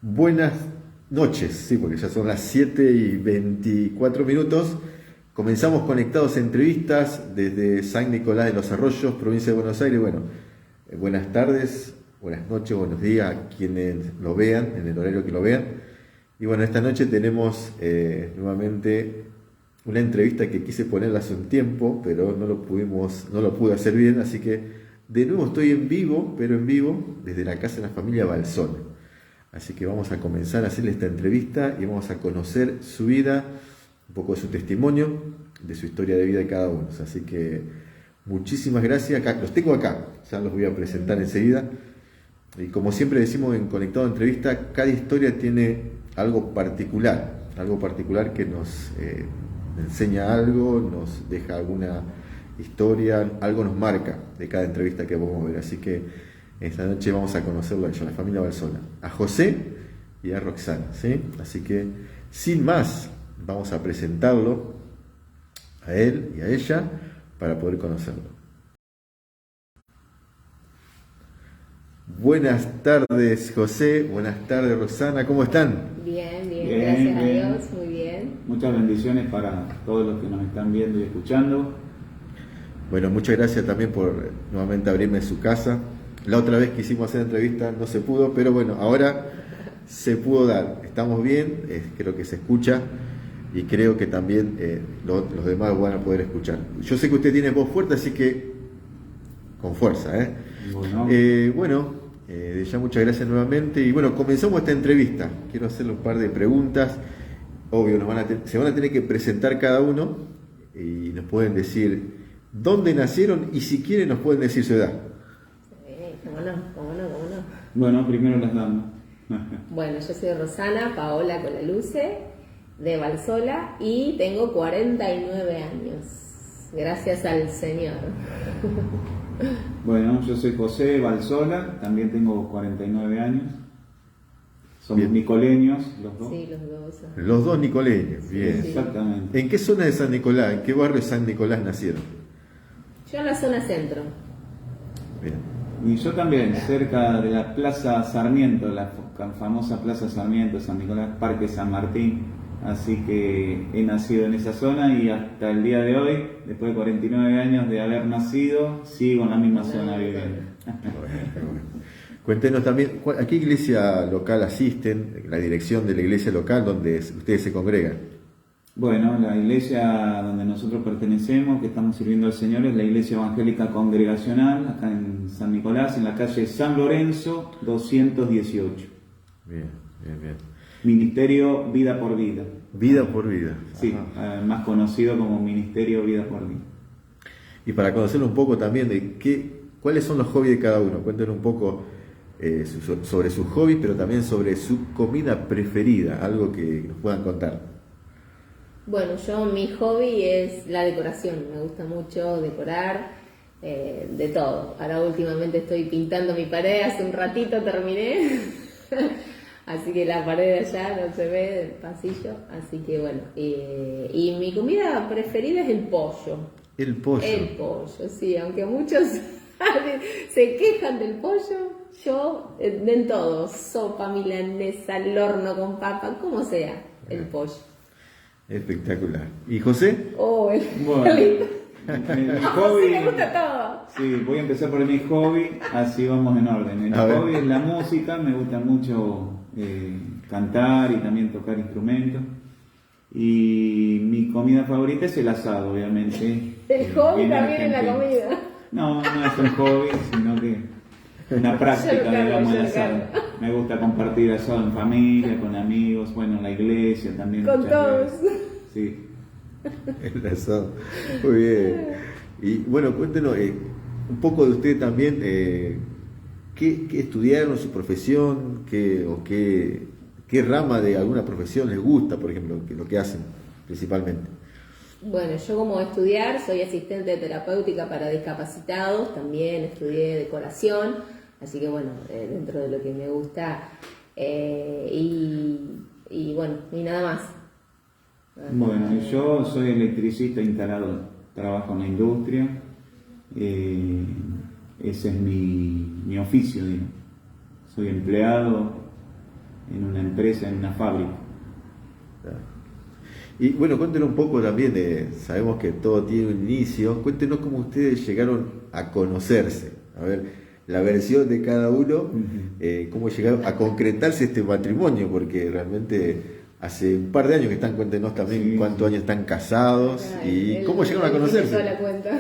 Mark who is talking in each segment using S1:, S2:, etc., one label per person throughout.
S1: Buenas noches, sí, porque ya son las 7:24. Comenzamos Conectados Entrevistas desde San Nicolás de los Arroyos, provincia de Buenos Aires. Bueno, buenas tardes, buenas noches, buenos días a quienes lo vean, en el horario que lo vean. Y bueno, esta noche tenemos nuevamente una entrevista que quise ponerla hace un tiempo, pero no lo pude hacer bien, así que de nuevo estoy en vivo, pero en vivo desde la casa de la familia Balsona. Así que vamos a comenzar a hacerle esta entrevista y vamos a conocer su vida, un poco de su testimonio, de su historia de vida de cada uno. Así que muchísimas gracias. Los tengo acá, ya los voy a presentar enseguida. Y como siempre decimos en Conectado Entrevista, cada historia tiene algo particular que nos enseña algo, nos deja alguna historia, algo nos marca de cada entrevista que vamos a ver. Así que esta noche vamos a conocerlo a ellos, a la familia Balsona, a José y a Roxana, ¿sí? Así que, sin más, vamos a presentarlo a él y a ella para poder conocerlo. Buenas tardes, José. Buenas tardes, Roxana. ¿Cómo están?
S2: Bien, gracias a Dios, muy bien.
S3: Muchas bendiciones para todos los que nos están viendo y escuchando.
S1: Bueno, muchas gracias también por nuevamente abrirme su casa. La otra vez que hicimos hacer entrevista no se pudo, pero bueno, ahora se pudo dar. Estamos bien, creo que se escucha y creo que también los demás van a poder escuchar. Yo sé que usted tiene voz fuerte, así que con fuerza. Bueno, ya muchas gracias nuevamente. Y bueno, comenzamos esta entrevista. Quiero hacerle un par de preguntas. Obvio, se van a tener que presentar cada uno y nos pueden decir dónde nacieron y si quieren nos pueden decir su edad.
S2: ¿Cómo no?
S3: Bueno, primero las damas.
S2: Bueno, yo soy Rosana Paola Colaluce, de Balsola, y tengo 49 años. Gracias al Señor.
S3: Bueno, yo soy José Balsola, también tengo 49 años. Somos bien. Nicoleños, los dos.
S2: Sí, los dos.
S1: Los dos nicoleños, bien.
S3: Sí. Exactamente.
S1: ¿En qué zona de San Nicolás, en qué barrio de San Nicolás nacieron?
S2: Yo en la zona centro.
S1: Bien.
S3: Y yo también, cerca de la Plaza Sarmiento, la famosa Plaza Sarmiento, San Nicolás, Parque San Martín. Así que he nacido en esa zona y hasta el día de hoy, después de 49 años de haber nacido, sigo en la misma zona viviendo.
S1: Bueno. Cuéntenos también, ¿a qué iglesia local asisten? La dirección de la iglesia local donde ustedes se congregan.
S3: Bueno, la iglesia donde nosotros pertenecemos, que estamos sirviendo al Señor, es la Iglesia Evangélica Congregacional, acá en San Nicolás, en la calle San Lorenzo, 218.
S1: Bien.
S3: Ministerio Vida por Vida.
S1: Vida por Vida.
S3: Sí, más conocido como Ministerio Vida por Vida.
S1: Y para conocer un poco también de cuáles son los hobbies de cada uno, cuéntenos un poco sobre sus hobbies, pero también sobre su comida preferida, algo que nos puedan contar.
S2: Bueno, mi hobby es la decoración, me gusta mucho decorar, de todo. Ahora últimamente estoy pintando mi pared, hace un ratito terminé, así que la pared de allá no se ve del pasillo, así que bueno. Y mi comida preferida es el pollo.
S1: El pollo.
S2: El pollo, sí, aunque muchos se quejan del pollo, yo en todo, sopa, milanesa, al horno con papa, como sea, el pollo.
S1: Espectacular. ¿Y José?
S3: Bueno, mi hobby,
S2: me gusta todo.
S3: Sí, voy a empezar por mi hobby, así vamos en orden. El hobby es la música, me gusta mucho cantar y también tocar instrumentos. Y mi comida favorita es el asado, obviamente.
S2: El hobby también es la comida.
S3: No es un hobby, sino que una práctica, digamos, de asado. Me gusta compartir asado en familia, con amigos, bueno, en la iglesia también.
S2: Con todos.
S3: Sí.
S1: El asado. Muy bien. Y bueno, cuéntenos un poco de usted también. ¿Qué estudiaron, su profesión? ¿Qué rama de alguna profesión les gusta, por ejemplo, lo que hacen principalmente?
S2: Bueno, yo como estudiar soy asistente terapéutica para discapacitados, también estudié decoración, así que bueno, dentro de lo que me gusta, y bueno, y nada más.
S3: Bueno, yo soy electricista instalado, trabajo en la industria, ese es mi oficio, digo. Soy empleado en una empresa, en una fábrica.
S1: Y bueno, cuéntenos un poco también, sabemos que todo tiene un inicio, cuéntenos cómo ustedes llegaron a conocerse, a ver, la versión de cada uno, cómo llegaron a concretarse este matrimonio, porque realmente hace un par de años que están, cuéntenos también cuántos años están casados y cómo llegaron a conocerse.
S2: Toda la cuenta.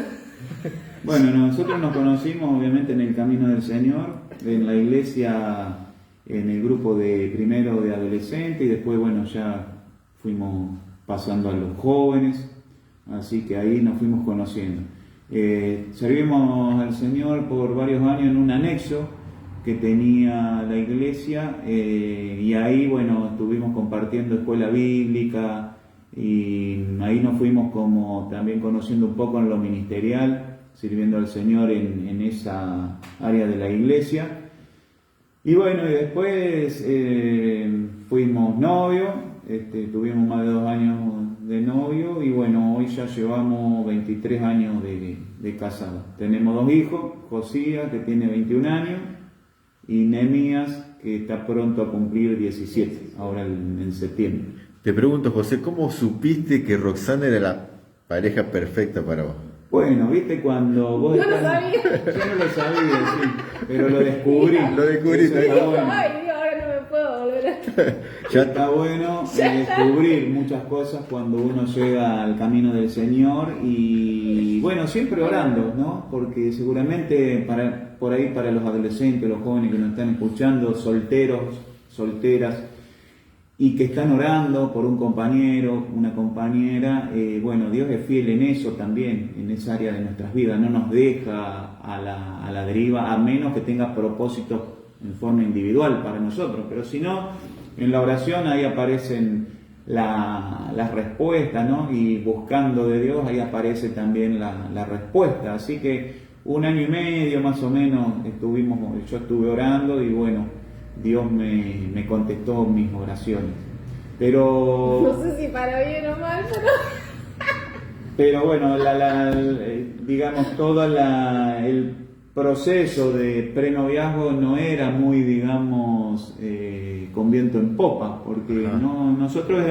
S3: Bueno, nosotros nos conocimos obviamente en el camino del Señor, en la iglesia, en el grupo de primero de adolescentes y después, bueno, ya fuimos pasando a los jóvenes, así que ahí nos fuimos conociendo. Servimos al Señor por varios años en un anexo que tenía la iglesia y ahí, bueno, estuvimos compartiendo escuela bíblica y ahí nos fuimos como también conociendo un poco en lo ministerial, sirviendo al Señor en esa área de la iglesia. Y bueno, y después fuimos novios, tuvimos más de 2 años de novio y bueno, hoy ya llevamos 23 años de casados. Tenemos 2 hijos, Josías, que tiene 21 años, y Nehemías, que está pronto a cumplir 17, ahora en septiembre.
S1: Te pregunto, José, ¿cómo supiste que Roxana era la pareja perfecta para vos?
S3: Bueno, viste cuando vos...
S2: Yo no sabía.
S3: Yo no lo sabía, sí, pero lo descubrí.
S1: Lo descubriste.
S3: Eso está bueno.
S2: Ay, Dios, ahora no me puedo volver a...
S3: Ya está bueno descubrir muchas cosas cuando uno llega al camino del Señor y bueno, siempre orando, ¿no? Porque seguramente por ahí para los adolescentes, los jóvenes que nos están escuchando, solteros, solteras, y que están orando por un compañero, una compañera, bueno, Dios es fiel en eso también, en esa área de nuestras vidas, no nos deja a la deriva, a menos que tenga propósitos en forma individual para nosotros, pero si no, en la oración ahí aparecen las respuestas, ¿no? Y buscando de Dios ahí aparece también la respuesta, así que 1 año y medio más o menos yo estuve orando y bueno, Dios me contestó mis oraciones. Pero
S2: No sé si para bien o mal,
S3: pero bueno, digamos, todo el proceso de prenoviazgo no era muy, digamos, con viento en popa, porque nosotros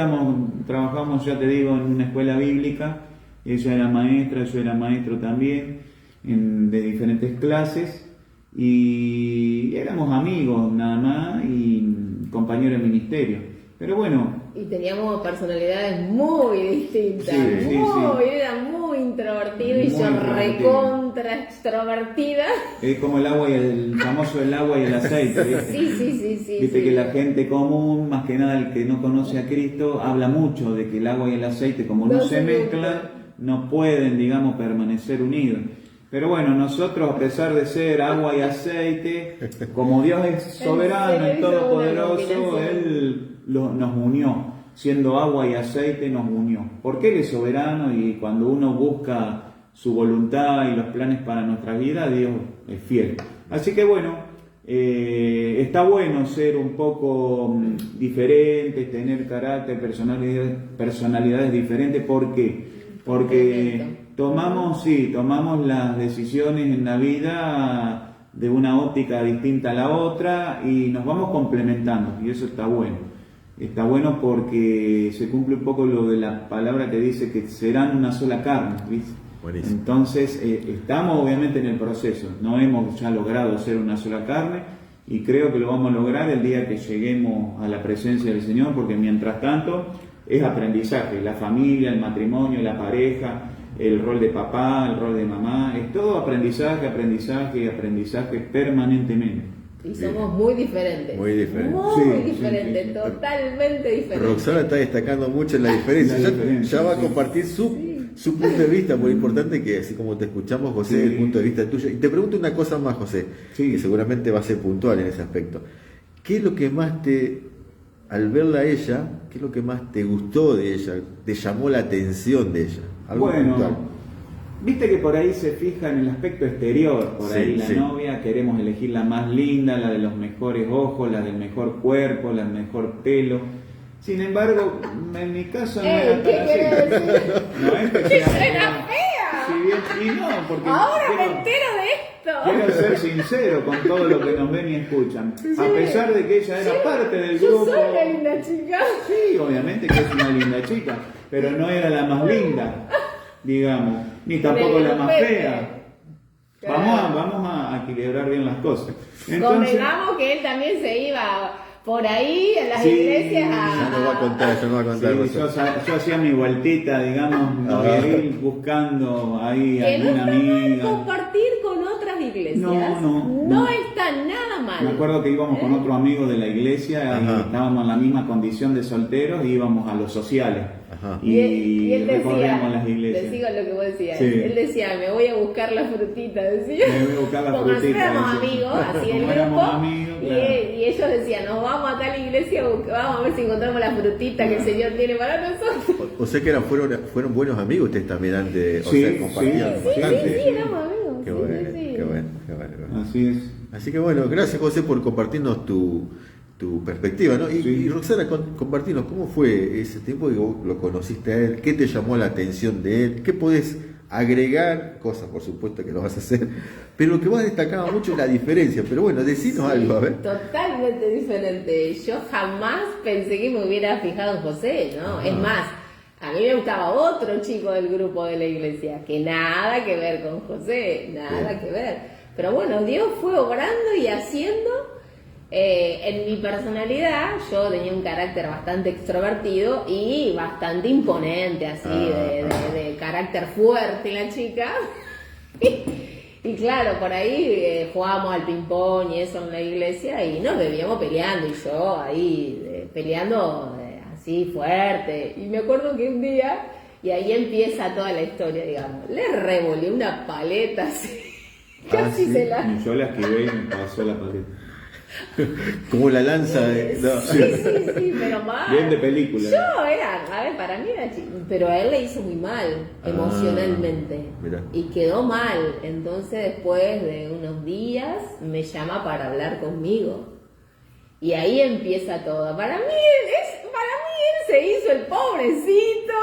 S3: trabajamos, ya te digo, en una escuela bíblica, ella era maestra, yo era maestro también, de diferentes clases, y éramos amigos nada más y compañeros de ministerio. Pero bueno.
S2: Y teníamos personalidades muy distintas.
S3: Sí.
S2: Era muy introvertido y
S3: Muy
S2: yo
S3: introvertido.
S2: recontra extrovertida.
S3: Es como el agua y el famoso el agua y el aceite, ¿viste?
S2: Sí.
S3: Viste que la gente común, más que nada el que no conoce a Cristo, habla mucho de que el agua y el aceite, como no se mezclan, no pueden, digamos, permanecer unidos. Pero bueno, nosotros, a pesar de ser agua y aceite, como Dios es soberano y todopoderoso, Él nos unió. Siendo agua y aceite, nos unió. Porque Él es soberano y cuando uno busca su voluntad y los planes para nuestra vida, Dios es fiel. Así que bueno, está bueno ser un poco diferente, tener carácter, personalidades diferentes. ¿Por qué? Porque tomamos las decisiones en la vida de una óptica distinta a la otra y nos vamos complementando y eso está bueno. Está bueno porque se cumple un poco lo de la palabra que dice que serán una sola carne, ¿viste?
S1: Buenísimo.
S3: Entonces estamos obviamente en el proceso, no hemos ya logrado ser una sola carne y creo que lo vamos a lograr el día que lleguemos a la presencia del Señor, porque mientras tanto es aprendizaje, la familia, el matrimonio, la pareja, el rol de papá, el rol de mamá, es todo aprendizaje permanentemente.
S2: Y somos muy diferentes.
S1: Muy diferentes.
S2: Muy diferentes, totalmente diferentes.
S1: Roxana está destacando mucho en la diferencia. Ya va a compartir su punto de vista, muy importante, que así como te escuchamos, José, el punto de vista tuyo. Y te pregunto una cosa más, José, que seguramente va a ser puntual en ese aspecto. ¿Qué es lo que más al verla a ella, qué es lo que más te gustó de ella, te llamó la atención de ella? Algo puntual.
S3: Viste que por ahí se fija en el aspecto exterior, por ahí la novia, queremos elegir la más linda, la de los mejores ojos, la del mejor cuerpo, la del mejor pelo. Sin embargo, en mi caso no era tan así. No es que sea
S2: ¡Era fea!
S3: Si bien, y no, porque
S2: ahora me entero de esto.
S3: quiero ser sincero con todo lo que nos ven y escuchan. A pesar de que ella era parte del grupo.
S2: Yo soy una linda chica.
S3: Sí, obviamente que es una linda chica, pero no era la más linda, digamos, ni tampoco la más fea. Vamos a equilibrar bien las cosas. Entonces,
S2: convengamos que él también se iba por ahí en las iglesias
S1: Ya no va a contar,
S3: sí, yo hacía mi vueltita, digamos, noviaril, buscando ahí
S2: que no
S3: alguna
S2: está mal
S3: amiga.
S2: compartir con otras iglesias.
S3: No
S2: está nada mal.
S3: Me acuerdo que íbamos con otro amigo de la iglesia y
S1: Ajá.
S3: estábamos en la misma condición de solteros y íbamos a los sociales.
S1: Ajá.
S2: Y él
S3: recorríamos
S2: decía,
S3: las iglesias.
S2: te sigo lo que vos decías,
S3: Sí.
S2: él decía, me voy a buscar la frutita, decía.
S3: Me voy a buscar la
S2: Como
S3: frutita,
S2: éramos
S3: decía.
S2: amigos, así el
S3: Como éramos
S2: grupo,
S3: amigos,
S2: y,
S3: claro.
S2: y ellos decían, nos vamos a tal iglesia, vamos a ver si encontramos la frutita que el Señor tiene para nosotros.
S1: O sea que fueron buenos amigos ustedes también antes, o
S3: Sí,
S1: sea, compartían
S3: sí,
S1: bastante.
S2: Sí, éramos amigos.
S1: Qué
S2: sí,
S1: bueno,
S2: sí.
S1: qué bueno, qué bueno.
S3: Así es.
S1: Así que bueno, gracias José por compartirnos tu perspectiva, ¿no? Y,
S3: Sí.
S1: y Roxana, compartirnos cómo fue ese tiempo que vos lo conociste a él, qué te llamó la atención de él, qué podés agregar, cosas por supuesto que lo vas a hacer, pero lo que más destacaba mucho es la diferencia, pero bueno, decinos algo, a ver.
S2: Totalmente diferente. Yo jamás pensé que me hubiera fijado en José, ¿no?
S1: Ajá.
S2: Es más, a mí me gustaba otro chico del grupo de la iglesia, que nada que ver con José, nada
S1: Bien.
S2: que ver. Pero bueno, Dios fue obrando y haciendo. En mi personalidad, yo tenía un carácter bastante extrovertido y bastante imponente, así, de carácter fuerte la chica. Y claro, por ahí jugábamos al ping-pong y eso en la iglesia y nos bebíamos peleando y yo ahí peleando así fuerte. Y me acuerdo que un día, y ahí empieza toda la historia, digamos, le revolé una paleta así, casi
S1: sí.
S2: se la...
S3: Y yo la esquivé y me pasó la paleta.
S1: Como la lanza de... no.
S2: Sí, pero mal.
S3: Bien de película.
S2: Yo era, a ver, para mí era chico, pero a él le hizo muy mal emocionalmente.
S1: Mirá.
S2: Y quedó mal. Entonces después de unos días me llama para hablar conmigo. Y ahí empieza todo. Para mí él se hizo el pobrecito.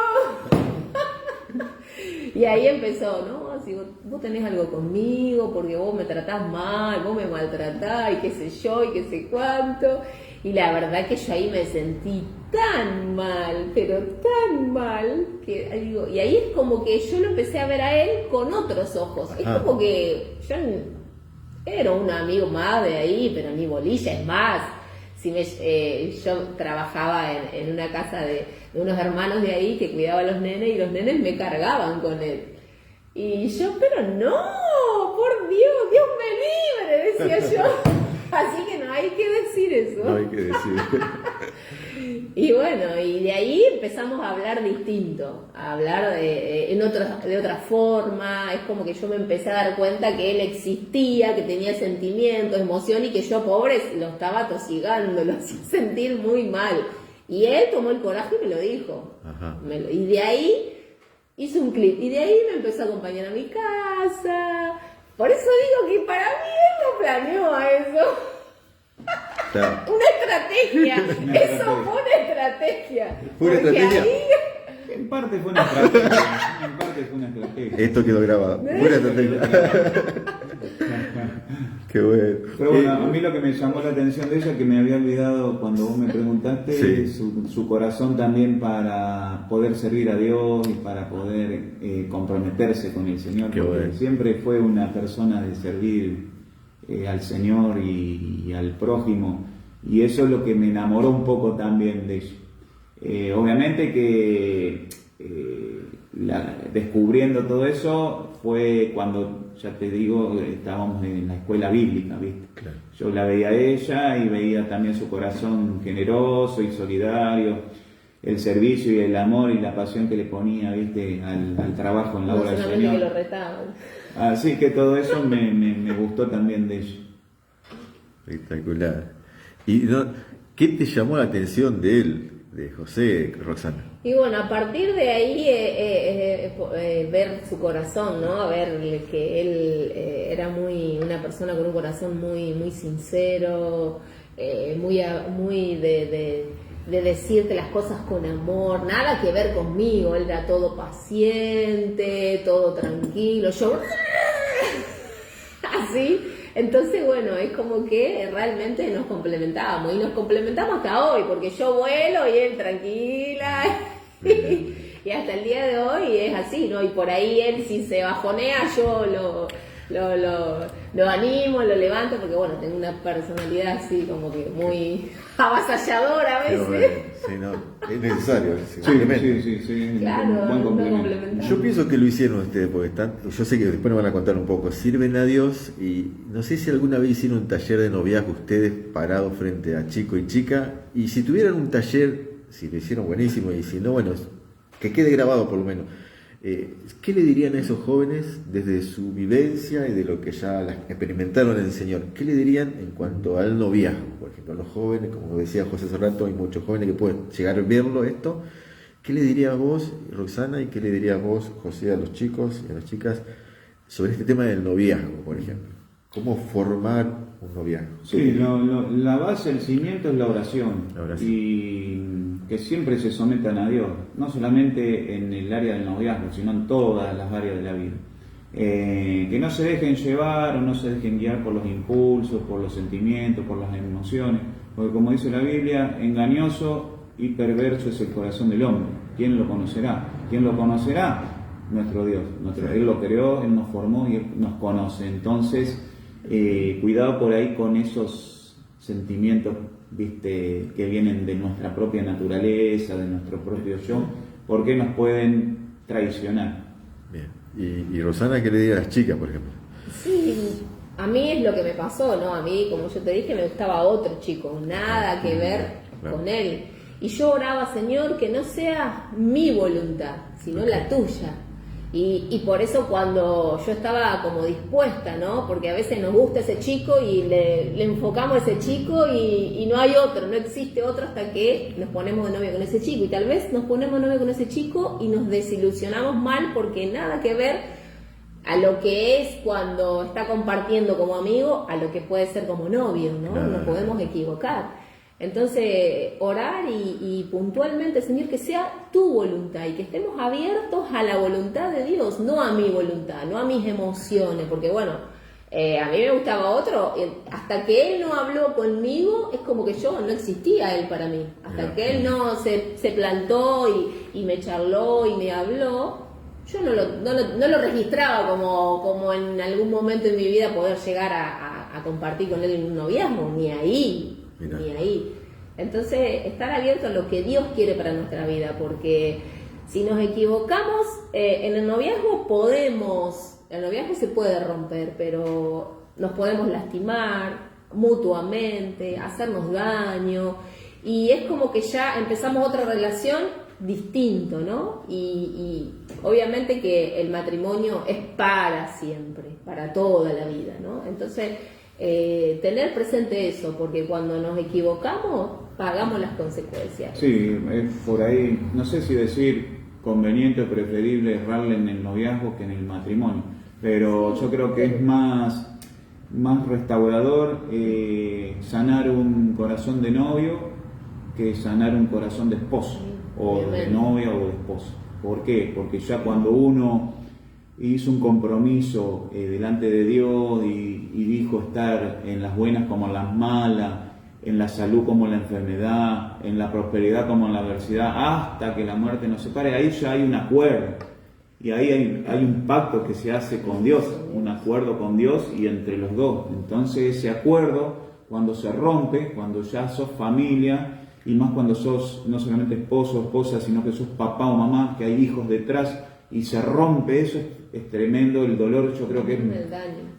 S2: Y ahí empezó, ¿no? Si vos tenés algo conmigo, porque vos me tratás mal, vos me maltratás, y qué sé yo, y qué sé cuánto. Y la verdad que yo ahí me sentí tan mal, pero tan mal, que digo, y ahí es como que yo lo empecé a ver a él con otros ojos. Es
S1: Ajá.
S2: como que yo era un amigo más de ahí, pero ni bolilla, es más. Yo trabajaba en una casa de unos hermanos de ahí que cuidaba a los nenes y los nenes me cargaban con él. Y yo, pero no, por Dios me libre, decía yo. Así que no hay que decir eso.
S1: No hay que decir.
S2: Y bueno, y de ahí empezamos a hablar distinto, a hablar de otra forma. Es como que yo me empecé a dar cuenta que él existía, que tenía sentimientos, emoción, y que yo, pobre, lo estaba tosigando, lo hacía sentir muy mal. Y él tomó el coraje y me lo dijo.
S1: Ajá.
S2: Y de ahí hice un clip, y de ahí me empezó a acompañar a mi casa. Por eso digo que para mí él no planeó eso.
S1: Claro.
S2: Una estrategia. Eso fue una estrategia.
S1: ¿Fue una
S2: Porque
S1: estrategia?
S2: ahí-
S3: En parte fue una estrategia. En parte fue una estrategia.
S1: Esto quedó grabado. Buena estrategia. Qué bueno.
S3: Pero bueno, a mí lo que me llamó la atención de ella, que me había olvidado cuando vos me preguntaste,
S1: Sí.
S3: su corazón también para poder servir a Dios y para poder comprometerse con el Señor.
S1: Qué
S3: Porque
S1: bueno.
S3: siempre fue una persona de servir al Señor y al prójimo. Y eso es lo que me enamoró un poco también de ella. Obviamente que descubriendo todo eso fue cuando, ya te digo, estábamos en la escuela bíblica, ¿viste?
S1: Claro.
S3: Yo la veía a ella y veía también su corazón generoso y solidario, el servicio y el amor y la pasión que le ponía, ¿viste? Al trabajo en la
S2: no
S3: obra del
S2: solamente que
S3: Señor.
S2: lo retaban.
S3: Así que todo eso me gustó también de ella.
S1: Espectacular. ¿Y qué te llamó la atención de él, de José, Roxana?
S2: Y bueno, a partir de ahí ver su corazón, ¿no? Ver que él era una persona con un corazón muy, muy sincero, muy de decirte las cosas con amor, nada que ver conmigo. Él era todo paciente, todo tranquilo. Yo así. Entonces, bueno, es como que realmente nos complementábamos y nos complementamos hasta hoy, porque yo vuelo y él tranquila. Y hasta el día de hoy es así, ¿no? Y por ahí él, si se bajonea, yo lo animo, lo levanto, porque bueno, tengo una personalidad así como que muy avasalladora a veces.
S1: Bueno, sí, no, es necesario.
S3: Sí,
S2: Claro,
S3: buen
S2: no
S3: complemento.
S2: complementamos.
S1: Yo pienso que lo hicieron ustedes, porque yo sé que después nos van a contar un poco, sirven a Dios y no sé si alguna vez hicieron un taller de noviazgo ustedes parados frente a chico y chica, y si tuvieran un taller, si lo hicieron buenísimo, y si no, bueno, que quede grabado por lo menos. ¿Qué le dirían a esos jóvenes desde su vivencia y de lo que ya experimentaron en el Señor? ¿Qué le dirían en cuanto al noviazgo? Por ejemplo, a los jóvenes, como decía José hace rato, hay muchos jóvenes que pueden llegar a verlo esto. ¿Qué le dirías vos, Roxana, y qué le dirías vos, José, a los chicos y a las chicas sobre este tema del noviazgo, por ejemplo? ¿Cómo formar un noviazgo?
S3: Sí, la base, el cimiento es la oración.
S1: La oración.
S3: Y que siempre se sometan a Dios, no solamente en el área del noviazgo, sino en todas las áreas de la vida. Que no se dejen llevar o no se dejen guiar por los impulsos, por los sentimientos, por las emociones, porque como dice la Biblia, engañoso y perverso es el corazón del hombre. ¿Quién lo conocerá? ¿Quién lo conocerá? Nuestro Dios. Él lo creó, Él nos formó y Él nos conoce. Entonces, cuidado por ahí con esos sentimientos, viste, que vienen de nuestra propia naturaleza, de nuestro propio yo, porque nos pueden traicionar.
S1: Bien. Y Rosana, ¿qué le diría a las chicas, por ejemplo?
S2: Sí, a mí es lo que me pasó, ¿no? A mí, como yo te dije, me gustaba otro chico, nada que ver con él. Y yo oraba, Señor, que no sea mi voluntad, sino la tuya. Y por eso cuando yo estaba como dispuesta, ¿no? Porque a veces nos gusta ese chico y le enfocamos a ese chico y no hay otro, no existe otro hasta que nos ponemos de novio con ese chico. Y tal vez nos ponemos de novio con ese chico y nos desilusionamos mal porque nada que ver a lo que es cuando está compartiendo como amigo a lo que puede ser como novio, ¿no?
S1: Claro.
S2: Nos podemos equivocar. Entonces, orar y puntualmente, Señor, que sea tu voluntad y que estemos abiertos a la voluntad de Dios, no a mi voluntad, no a mis emociones, porque bueno, a mí me gustaba otro, hasta que él no habló conmigo, es como que yo no existía él para mí, hasta que él no se plantó y me charló y me habló, yo no lo registraba como en algún momento en mi vida poder llegar a compartir con él en un noviazgo, ni ahí.
S1: Mirá.
S2: Ni ahí. Entonces, estar abierto a lo que Dios quiere para nuestra vida, porque si nos equivocamos en el noviazgo el noviazgo se puede romper, pero nos podemos lastimar mutuamente, hacernos daño, y es como que ya empezamos otra relación distinto, ¿no? Y obviamente que el matrimonio es para siempre, para toda la vida, ¿no? Entonces, tener presente eso, porque cuando nos equivocamos pagamos las consecuencias.
S3: Sí, es por ahí, no sé si decir conveniente o preferible errarle en el noviazgo que en el matrimonio, pero yo creo que es más restaurador sanar un corazón de novio que sanar un corazón de esposo, o de novia o de esposo. ¿Por qué? Porque ya cuando uno hizo un compromiso delante de Dios y dijo estar en las buenas como en las malas, en la salud como en la enfermedad, en la prosperidad como en la adversidad, hasta que la muerte nos separe, ahí ya hay un acuerdo. Y ahí hay un pacto que se hace con Dios, un acuerdo con Dios y entre los dos. Entonces ese acuerdo, cuando se rompe, cuando ya sos familia, y más cuando sos no solamente esposo o esposa, sino que sos papá o mamá, que hay hijos detrás, y se rompe eso, es tremendo el dolor. Yo creo que es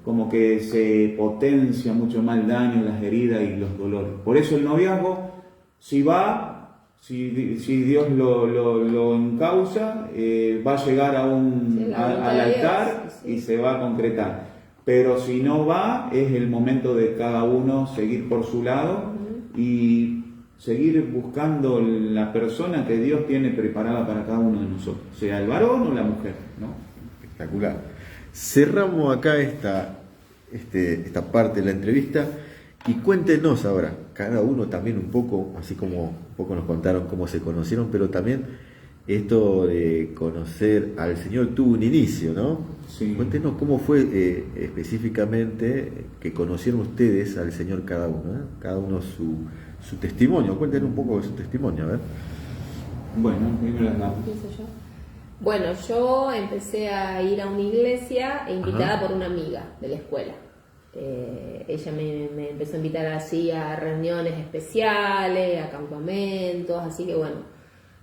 S3: como que se potencia mucho más el daño, las heridas y los dolores. Por eso el noviazgo, si Dios lo encausa, va a llegar al altar y se va a concretar. Pero si no va, es el momento de cada uno seguir por su lado y seguir buscando la persona que Dios tiene preparada para cada uno de nosotros, sea el varón o la mujer, ¿no?
S1: Espectacular. Cerramos acá esta parte de la entrevista y cuéntenos ahora, cada uno también un poco, así como un poco nos contaron cómo se conocieron, pero también esto de conocer al Señor tuvo un inicio, ¿no?
S3: Sí.
S1: Cuéntenos cómo fue específicamente que conocieron ustedes al Señor cada uno, ¿eh? Cada uno su testimonio. Cuéntenos un poco de su testimonio, a ver.
S3: Bueno, primero andamos.
S2: ¿Empiezo yo? Bueno, yo empecé a ir a una iglesia invitada
S1: Ajá.
S2: por una amiga de la escuela. Ella me empezó a invitar así a reuniones especiales, a campamentos, así que bueno,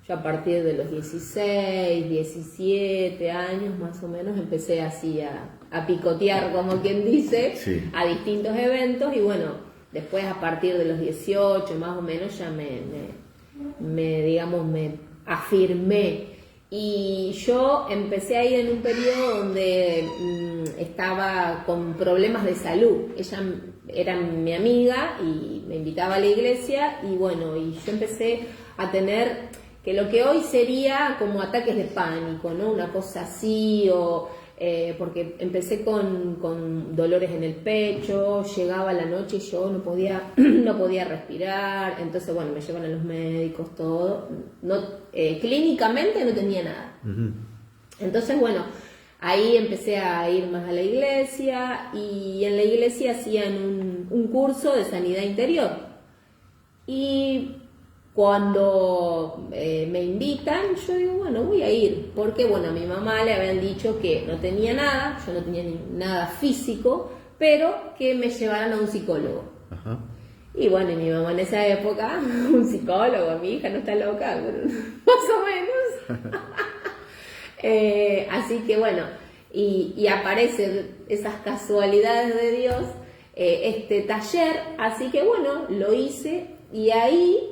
S2: yo a partir de los 16, 17 años más o menos empecé así a picotear, como quien dice,
S1: Sí.
S2: a distintos eventos y bueno, después a partir de los 18 más o menos ya digamos, me afirmé. Y yo empecé a ir en un periodo donde estaba con problemas de salud. Ella era mi amiga y me invitaba a la iglesia y bueno, y yo empecé a tener que lo que hoy sería como ataques de pánico, ¿no? Una cosa así, porque empecé con dolores en el pecho, llegaba la noche y yo no podía respirar, entonces bueno, me llevan a los médicos, todo, clínicamente no tenía nada.
S1: Uh-huh.
S2: Entonces bueno, ahí empecé a ir más a la iglesia y en la iglesia hacían un curso de sanidad interior y cuando me invitan, yo digo, bueno, voy a ir, porque bueno, a mi mamá le habían dicho que no tenía nada, yo no tenía nada físico, pero que me llevaran a un psicólogo.
S1: Ajá.
S2: Y bueno, y mi mamá en esa época, un psicólogo, mi hija no está loca, pero más o menos. Así que bueno, y aparecen esas casualidades de Dios, este taller, así que bueno, lo hice y ahí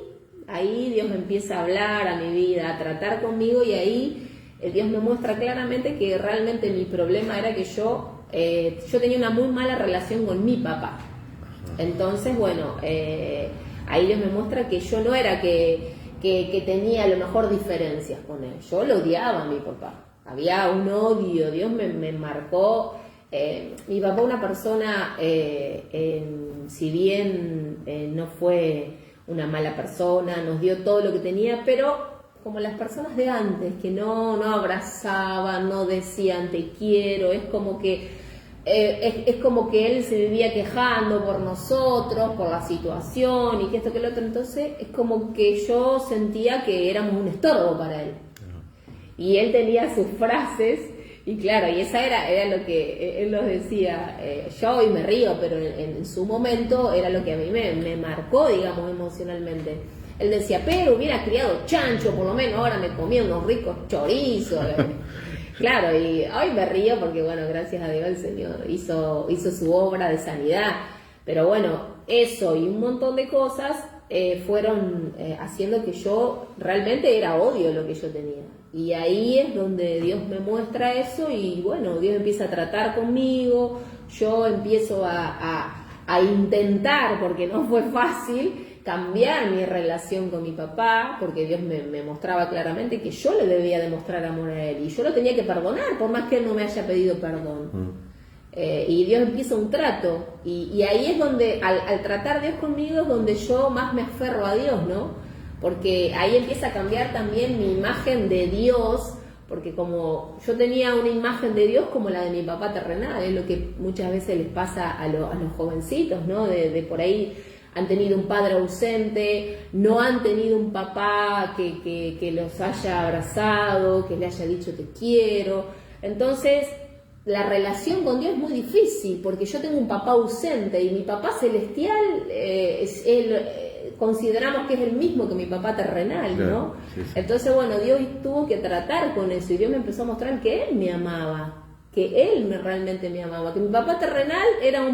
S2: Dios me empieza a hablar a mi vida, a tratar conmigo y ahí Dios me muestra claramente que realmente mi problema era que yo tenía una muy mala relación con mi papá. Entonces, bueno, ahí Dios me muestra que yo no era que tenía a lo mejor diferencias con él. Yo lo odiaba a mi papá. Había un odio, Dios me marcó. Mi papá, una persona, si bien no fue una mala persona, nos dio todo lo que tenía, pero como las personas de antes, que no abrazaban, no decían te quiero, es como que él se vivía quejando por nosotros, por la situación y que esto que lo otro, entonces es como que yo sentía que éramos un estorbo para él. Y él tenía sus frases y claro, y esa era lo que él nos decía. Yo hoy me río, pero en su momento era lo que a mí me marcó, digamos, emocionalmente. Él decía, pero hubiera criado chancho, por lo menos ahora me comía unos ricos chorizos. Claro, y hoy me río porque, bueno, gracias a Dios el Señor hizo su obra de sanidad. Pero bueno, eso y un montón de cosas fueron haciendo que yo realmente era odio lo que yo tenía. Y ahí es donde Dios me muestra eso y bueno, Dios empieza a tratar conmigo, yo empiezo a intentar, porque no fue fácil, cambiar mi relación con mi papá, porque Dios me mostraba claramente que yo le debía demostrar amor a él y yo lo tenía que perdonar, por más que él no me haya pedido perdón. Y Dios empieza un trato y ahí es donde, al tratar Dios conmigo, es donde yo más me aferro a Dios, ¿no? Porque ahí empieza a cambiar también mi imagen de Dios, porque como yo tenía una imagen de Dios como la de mi papá terrenal, es lo que muchas veces les pasa a los jovencitos, ¿no? De por ahí han tenido un padre ausente, no han tenido un papá que los haya abrazado, que le haya dicho te quiero. Entonces, la relación con Dios es muy difícil, porque yo tengo un papá ausente y mi papá celestial consideramos que es el mismo que mi papá terrenal,
S1: claro,
S2: ¿no?
S1: Sí.
S2: Dios tuvo que tratar con eso y Dios me empezó a mostrar que Él me amaba, que Él realmente me amaba, que mi papá terrenal era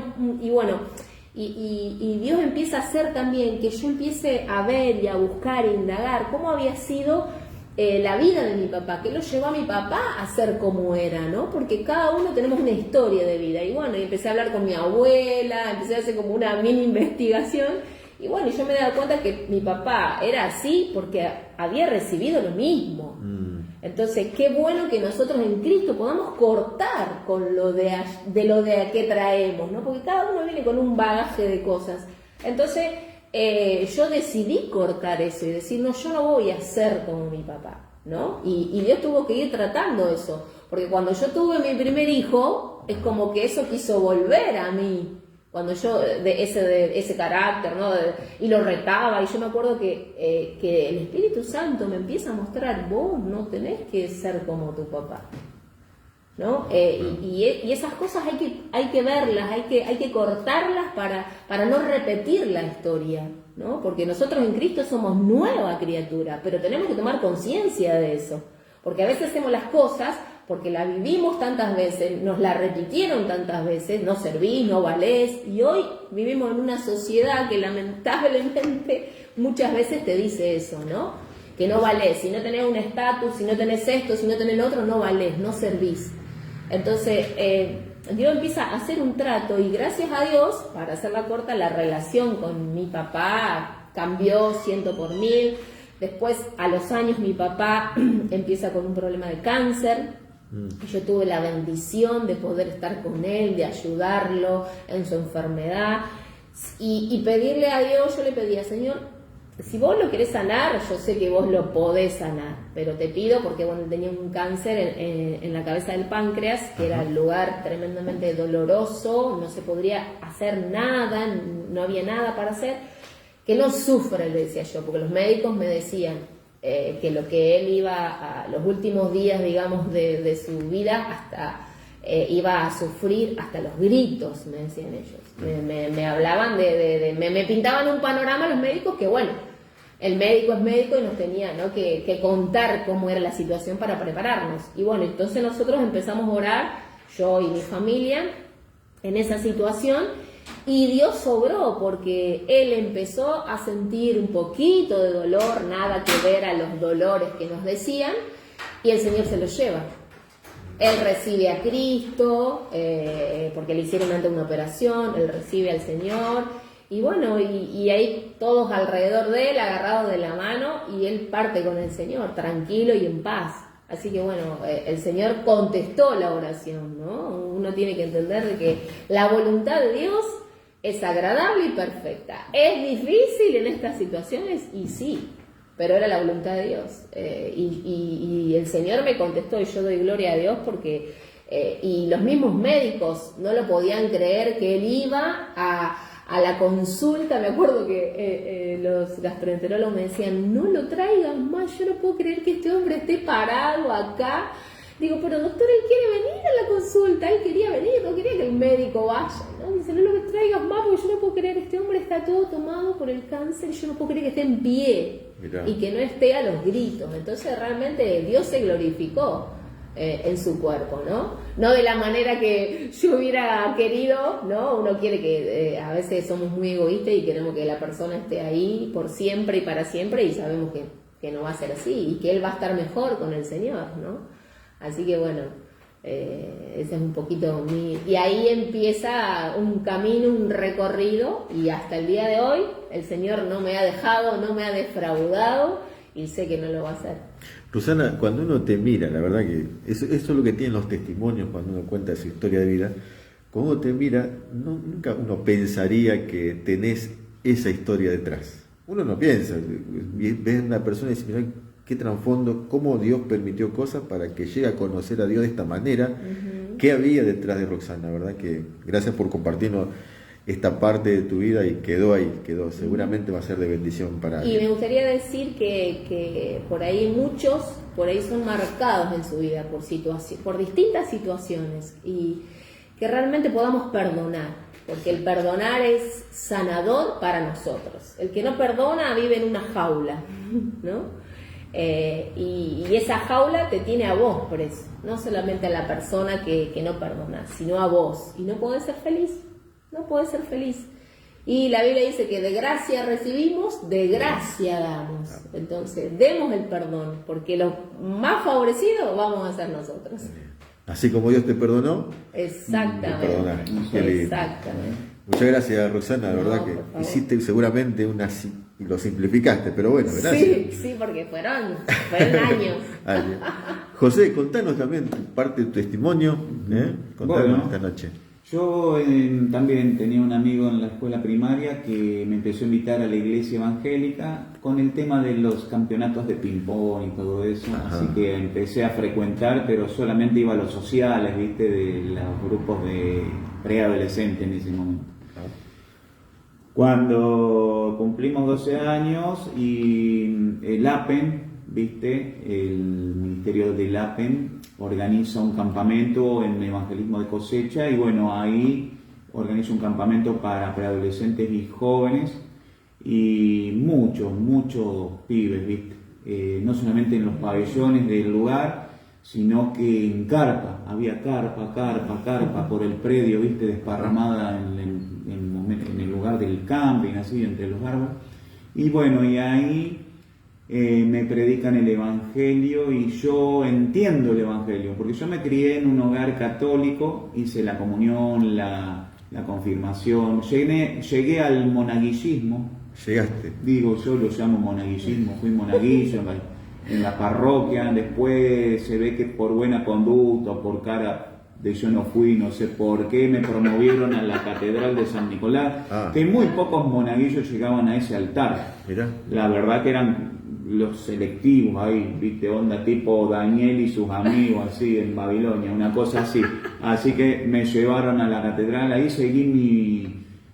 S2: y Dios empieza a hacer también que yo empiece a ver y a buscar e indagar cómo había sido la vida de mi papá, que lo llevó a mi papá a ser como era, ¿no? Porque cada uno tenemos una historia de vida y bueno, y empecé a hablar con mi abuela, empecé a hacer como una mini investigación. Y bueno, yo me he dado cuenta que mi papá era así porque había recibido lo mismo. Entonces, qué bueno que nosotros en Cristo podamos cortar con lo de que traemos, ¿no? Porque cada uno viene con un bagaje de cosas. Entonces, yo decidí cortar eso y decir, no, yo no voy a ser como mi papá. ¿no? Y Dios tuvo que ir tratando eso, porque cuando yo tuve mi primer hijo, es como que eso quiso volver a mí, cuando yo, de ese carácter, ¿no? Y lo retaba, y yo me acuerdo que el Espíritu Santo me empieza a mostrar, vos no tenés que ser como tu papá, ¿no? Y esas cosas hay que verlas, hay que cortarlas para no repetir la historia, ¿no? Porque nosotros en Cristo somos nueva criatura, pero tenemos que tomar conciencia de eso, porque a veces hacemos las cosas porque la vivimos tantas veces, nos la repitieron tantas veces, no servís, no valés, y hoy vivimos en una sociedad que lamentablemente muchas veces te dice eso, ¿no? Que no valés, si no tenés un estatus, si no tenés esto, si no tenés lo otro, no valés, no servís. Entonces, Dios empieza a hacer un trato, y gracias a Dios, para hacerla corta, la relación con mi papá cambió 100 por 1000. Después, a los años, mi papá empieza con un problema de cáncer. Yo tuve la bendición de poder estar con él, de ayudarlo en su enfermedad y pedirle a Dios. Yo le pedía, Señor, si vos lo querés sanar, yo sé que vos lo podés sanar, pero te pido, porque bueno, tenía un cáncer en la cabeza del páncreas, que era el lugar tremendamente doloroso, no se podría hacer nada, no había nada para hacer, que no sufra, le decía yo, porque los médicos me decían que lo que él iba a los últimos días, digamos, de su vida, hasta iba a sufrir hasta los gritos, me decían ellos. Me hablaban me pintaban un panorama los médicos que, bueno, el médico es médico y nos tenía, ¿no?, que contar cómo era la situación para prepararnos. Y bueno, entonces nosotros empezamos a orar, yo y mi familia, en esa situación. Y Dios obró, porque él empezó a sentir un poquito de dolor, nada que ver a los dolores que nos decían, y el Señor se lo lleva. Él recibe a Cristo, porque le hicieron antes una operación, él recibe al Señor, y bueno, y ahí todos alrededor de él, agarrados de la mano, y él parte con el Señor, tranquilo y en paz. Así que bueno, el Señor contestó la oración, ¿no? Uno tiene que entender de que la voluntad de Dios es agradable y perfecta. ¿Es difícil en estas situaciones? Y sí, pero era la voluntad de Dios. Y el Señor me contestó, y yo doy gloria a Dios porque... y los mismos médicos no lo podían creer, que él iba a la consulta. Me acuerdo que los gastroenterólogos me decían, no lo traigas más, yo no puedo creer que este hombre esté parado acá. Digo, pero doctor, él quiere venir a la consulta, él quería venir, no quería que el médico vaya, ¿no? Dice, no lo traigas más porque yo no puedo creer, este hombre está todo tomado por el cáncer y yo no puedo creer que esté en pie. Mirá. Y que no esté a los gritos. Entonces realmente Dios se glorificó en su cuerpo, ¿no? No de la manera que yo hubiera querido, ¿no? Uno quiere que a veces somos muy egoístas y queremos que la persona esté ahí por siempre y para siempre, y sabemos que no va a ser así y que él va a estar mejor con el Señor, ¿no? Así que bueno, ese es un poquito y ahí empieza un camino, un recorrido, y hasta el día de hoy el Señor no me ha dejado, no me ha defraudado, y sé que no lo va a hacer.
S1: Rosana, cuando uno te mira, la verdad que eso es lo que tienen los testimonios cuando uno cuenta su historia de vida. Cuando uno te mira, nunca uno pensaría que tenés esa historia detrás. Uno no piensa, ves a una persona y dice, mirá qué trasfondo, cómo Dios permitió cosas para que llegue a conocer a Dios de esta manera. ¿Qué había detrás de Roxana? ¿Verdad? Que gracias por compartirnos esta parte de tu vida, y quedó ahí, seguramente va a ser de bendición para
S2: y alguien. Me gustaría decir que por ahí muchos, por ahí son marcados en su vida por distintas situaciones, y que realmente podamos perdonar, porque el perdonar es sanador para nosotros. El que no perdona vive en una jaula, ¿no? Y esa jaula te tiene a vos preso, no solamente a la persona que no perdona, sino a vos, y no podés ser feliz. No puede ser feliz. Y la Biblia dice que de gracia recibimos, de gracia damos. Entonces, demos el perdón, porque los más favorecidos vamos a ser nosotros.
S1: Así como Dios te perdonó,
S2: exactamente. Exactamente.
S1: Muchas gracias, Roxana, la verdad que hiciste seguramente y lo simplificaste, pero bueno, gracias.
S2: Sí, porque fueron años.
S1: José, contanos también parte de tu testimonio, contanos esta noche.
S3: Yo también tenía un amigo en la escuela primaria que me empezó a invitar a la iglesia evangélica con el tema de los campeonatos de ping-pong y todo eso. Ajá. Así que empecé a frecuentar, pero solamente iba a los sociales, ¿viste? De los grupos de preadolescentes en ese momento. Ajá. Cuando cumplimos 12 años y el APEN, ¿viste? El Ministerio del APEN organiza un campamento en evangelismo de cosecha y bueno, ahí organiza un campamento para preadolescentes y jóvenes y muchos pibes, ¿viste? No solamente en los pabellones del lugar, sino que en carpa, había carpa por el predio, ¿viste? Desparramada en el lugar del camping, así, entre los árboles. Y bueno, y ahí me predican el Evangelio y yo entiendo el Evangelio, porque yo me crié en un hogar católico, hice la comunión, la confirmación, llegué al monaguillismo.
S1: ¿Llegaste?
S3: Digo, yo lo llamo monaguillismo, fui monaguillo en la parroquia, después se ve que por buena conducta, por cara de yo no fui, no sé por qué, me promovieron a la Catedral de San Nicolás, que muy pocos monaguillos llegaban a ese altar. Mirá. La verdad que eran los selectivos ahí, viste, onda tipo Daniel y sus amigos, así, en Babilonia, una cosa así. Así que me llevaron a la catedral, ahí seguí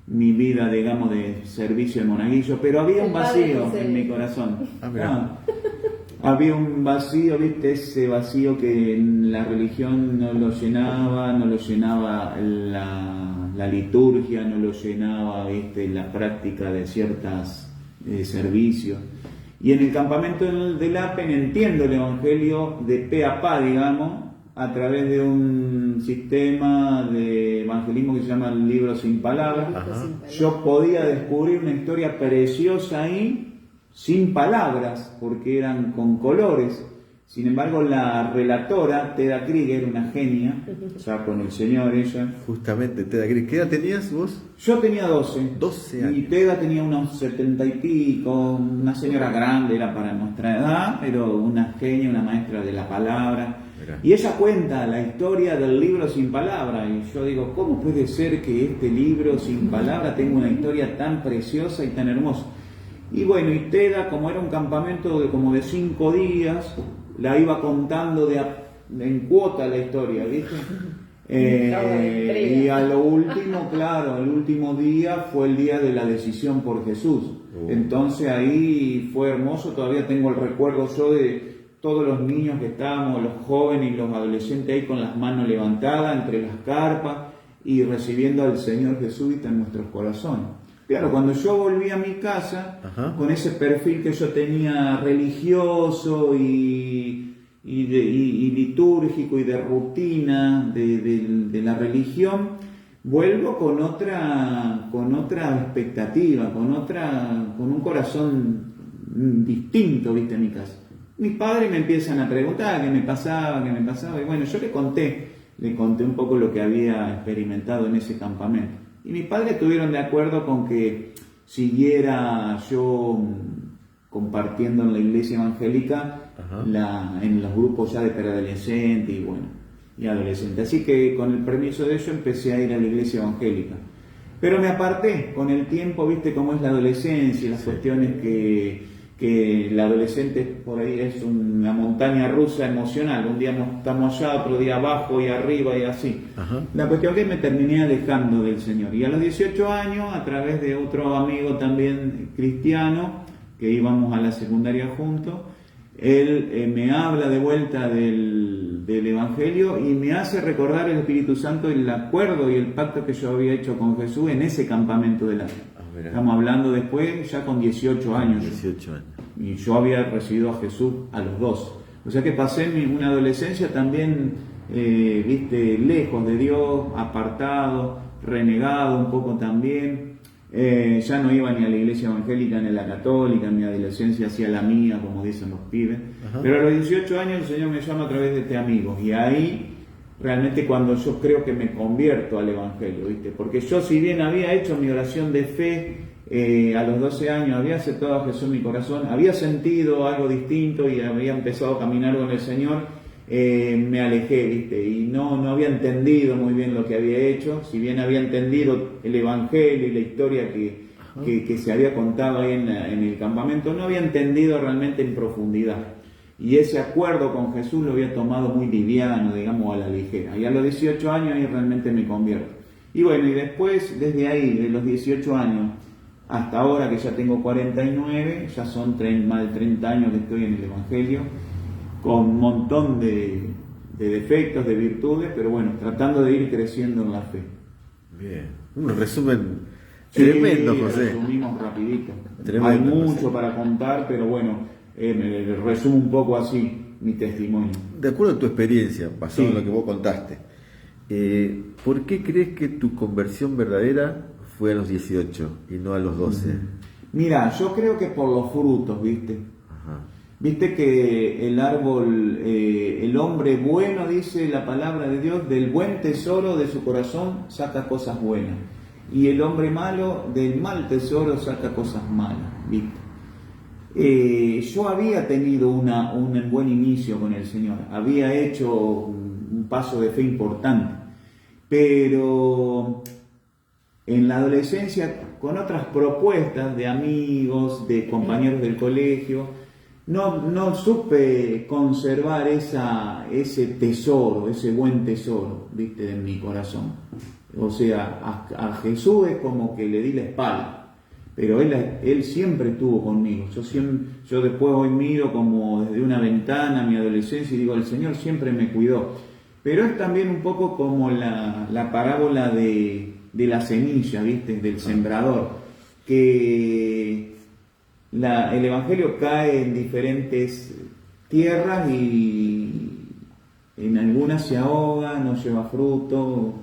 S3: mi vida, digamos, de servicio de monaguillo, pero había un vacío en mi corazón. Había un vacío, viste, ese vacío que en la religión no lo llenaba la liturgia, no lo llenaba, viste, la práctica de ciertos servicios. Y en el campamento del APEN entiendo el Evangelio de pe a pa, digamos, a través de un sistema de evangelismo que se llama el libro sin palabras. Yo podía descubrir una historia preciosa ahí, sin palabras, porque eran con colores. Sin embargo, la relatora, Teda Krieger, una genia, o sea, con el Señor ella.
S1: Justamente, Teda Krieger. ¿Qué edad tenías vos?
S3: Yo tenía 12.
S1: 12 años.
S3: Y Teda tenía unos 70 y pico, una señora grande, era para nuestra edad, pero una genia, una maestra de la palabra. Mirá. Y ella cuenta la historia del libro sin palabra. Y yo digo, ¿cómo puede ser que este libro sin palabra tenga una historia tan preciosa y tan hermosa? Y bueno, y Teda, como era un campamento como de 5 días, la iba contando en cuota la historia, ¿viste? Y a lo último, claro, el último día fue el día de la decisión por Jesús. Entonces ahí fue hermoso, todavía tengo el recuerdo yo de todos los niños que estábamos, los jóvenes y los adolescentes ahí con las manos levantadas entre las carpas y recibiendo al Señor Jesús en nuestros corazones. Claro, cuando yo volví a mi casa, con ese perfil que yo tenía religioso y litúrgico y de rutina de la religión, vuelvo con otra expectativa, con un corazón distinto, viste, en mi casa. Mis padres me empiezan a preguntar qué me pasaba, y bueno, yo le conté un poco lo que había experimentado en ese campamento. Y mis padres estuvieron de acuerdo con que siguiera yo compartiendo en la iglesia evangélica en los grupos ya de preadolescentes y adolescentes. Así que con el permiso de ellos empecé a ir a la iglesia evangélica. Pero me aparté con el tiempo, viste cómo es la adolescencia, las cuestiones que el adolescente por ahí es una montaña rusa emocional. Un día estamos allá, otro día abajo y arriba y así. La cuestión es que me terminé alejando del Señor. Y a los 18 años, a través de otro amigo también cristiano, que íbamos a la secundaria juntos, él me habla de vuelta del Evangelio y me hace recordar el Espíritu Santo el acuerdo y el pacto que yo había hecho con Jesús en ese campamento del año. Estamos hablando después, ya con 18 años. 18 años. Y yo había recibido a Jesús a los 12. O sea que pasé una adolescencia también, viste, lejos de Dios, apartado, renegado un poco también. Ya no iba ni a la iglesia evangélica ni a la católica, en mi adolescencia hacía la mía, como dicen los pibes. Pero a los 18 años el Señor me llama a través de este amigo. Y ahí realmente cuando yo creo que me convierto al Evangelio, ¿viste? Porque yo, si bien había hecho mi oración de fe a los 12 años, había aceptado a Jesús en mi corazón, había sentido algo distinto y había empezado a caminar con el Señor, me alejé, ¿viste? Y no había entendido muy bien lo que había hecho, si bien había entendido el Evangelio y la historia que se había contado ahí en el campamento, no había entendido realmente en profundidad. Y ese acuerdo con Jesús lo había tomado muy liviano, digamos, a la ligera. Y a los 18 años ahí realmente me convierto. Y bueno, y después, desde ahí, de los 18 años hasta ahora, que ya tengo 49, ya son más de 30 años que estoy en el Evangelio, con un montón de defectos, de virtudes, pero bueno, tratando de ir creciendo en la fe.
S1: Bien, un resumen tremendo, José.
S3: Resumimos rapidito.
S1: Tremendo,
S3: Hay mucho
S1: José.
S3: para contar, pero bueno, me resumo un poco así mi testimonio.
S1: De acuerdo a tu experiencia, basado
S3: Sí.
S1: en lo que vos contaste, ¿por qué crees que tu conversión verdadera fue a los 18 y no a los 12?
S3: Mira, yo creo que por los frutos, ¿viste?
S1: Ajá.
S3: Viste que el árbol, el hombre bueno, dice la palabra de Dios, del buen tesoro de su corazón saca cosas buenas. Y el hombre malo, del mal tesoro saca cosas malas, ¿viste? Yo había tenido un buen inicio con el Señor, había hecho un paso de fe importante, pero en la adolescencia, con otras propuestas de amigos, de compañeros del colegio, no supe conservar ese tesoro, ese buen tesoro, ¿viste? En mi corazón. O sea, a Jesús es como que le di la espalda, pero él siempre estuvo conmigo. Yo después hoy miro como desde una ventana mi adolescencia y digo, el Señor siempre me cuidó. Pero es también un poco como la parábola de la semilla, ¿viste? Del sembrador, que el Evangelio cae en diferentes tierras y en algunas se ahoga, no lleva fruto,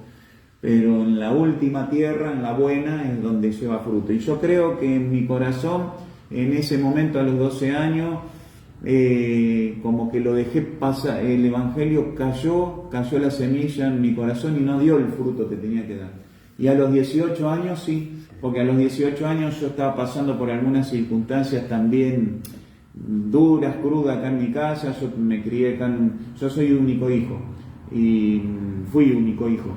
S3: pero en la última tierra, en la buena, es donde lleva fruto. Y yo creo que en mi corazón, en ese momento a los 12 años, como que lo dejé pasar, el Evangelio cayó la semilla en mi corazón y no dio el fruto que tenía que dar. Y a los 18 años sí, porque a los 18 años yo estaba pasando por algunas circunstancias también duras, crudas acá en mi casa. Yo me crié acá, yo soy único hijo y fui único hijo.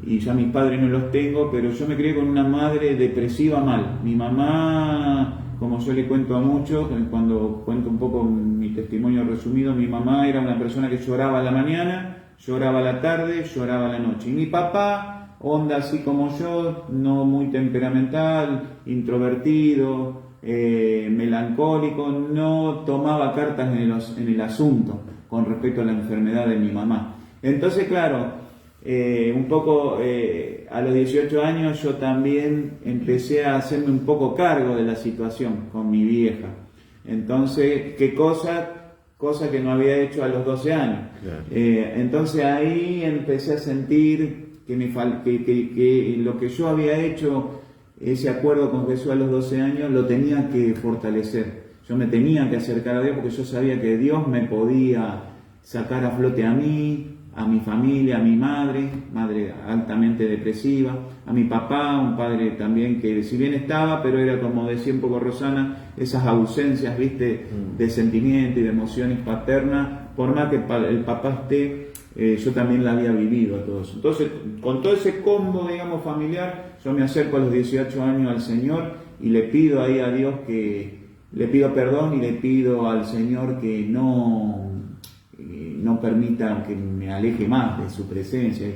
S3: Y ya mis padres no los tengo, pero yo me crié con una madre depresiva mal. Mi mamá, como yo le cuento a muchos, cuando cuento un poco mi testimonio resumido, mi mamá era una persona que lloraba a la mañana, lloraba a la tarde, lloraba a la noche. Y mi papá, onda así como yo, no muy temperamental, introvertido, melancólico, no tomaba cartas en el asunto con respecto a la enfermedad de mi mamá. Entonces, claro, un poco a los 18 años yo también empecé a hacerme un poco cargo de la situación con mi vieja. Entonces, ¿qué cosa que no había hecho a los 12 años?
S1: Claro.
S3: Entonces ahí empecé a sentir que lo que yo había hecho, ese acuerdo con Jesús a los 12 años, lo tenía que fortalecer. Yo me tenía que acercar a Dios porque yo sabía que Dios me podía sacar a flote a mí, a mi familia, a mi madre altamente depresiva, a mi papá, un padre también que si bien estaba, pero era como decía un poco Rosana, esas ausencias, ¿viste? De sentimiento y de emociones paternas, por más que el papá esté, yo también la había vivido todo eso. Entonces, con todo ese combo, digamos, familiar, yo me acerco a los 18 años al Señor y le pido ahí a Dios le pido perdón y le pido al Señor que no permita que me aleje más de su presencia,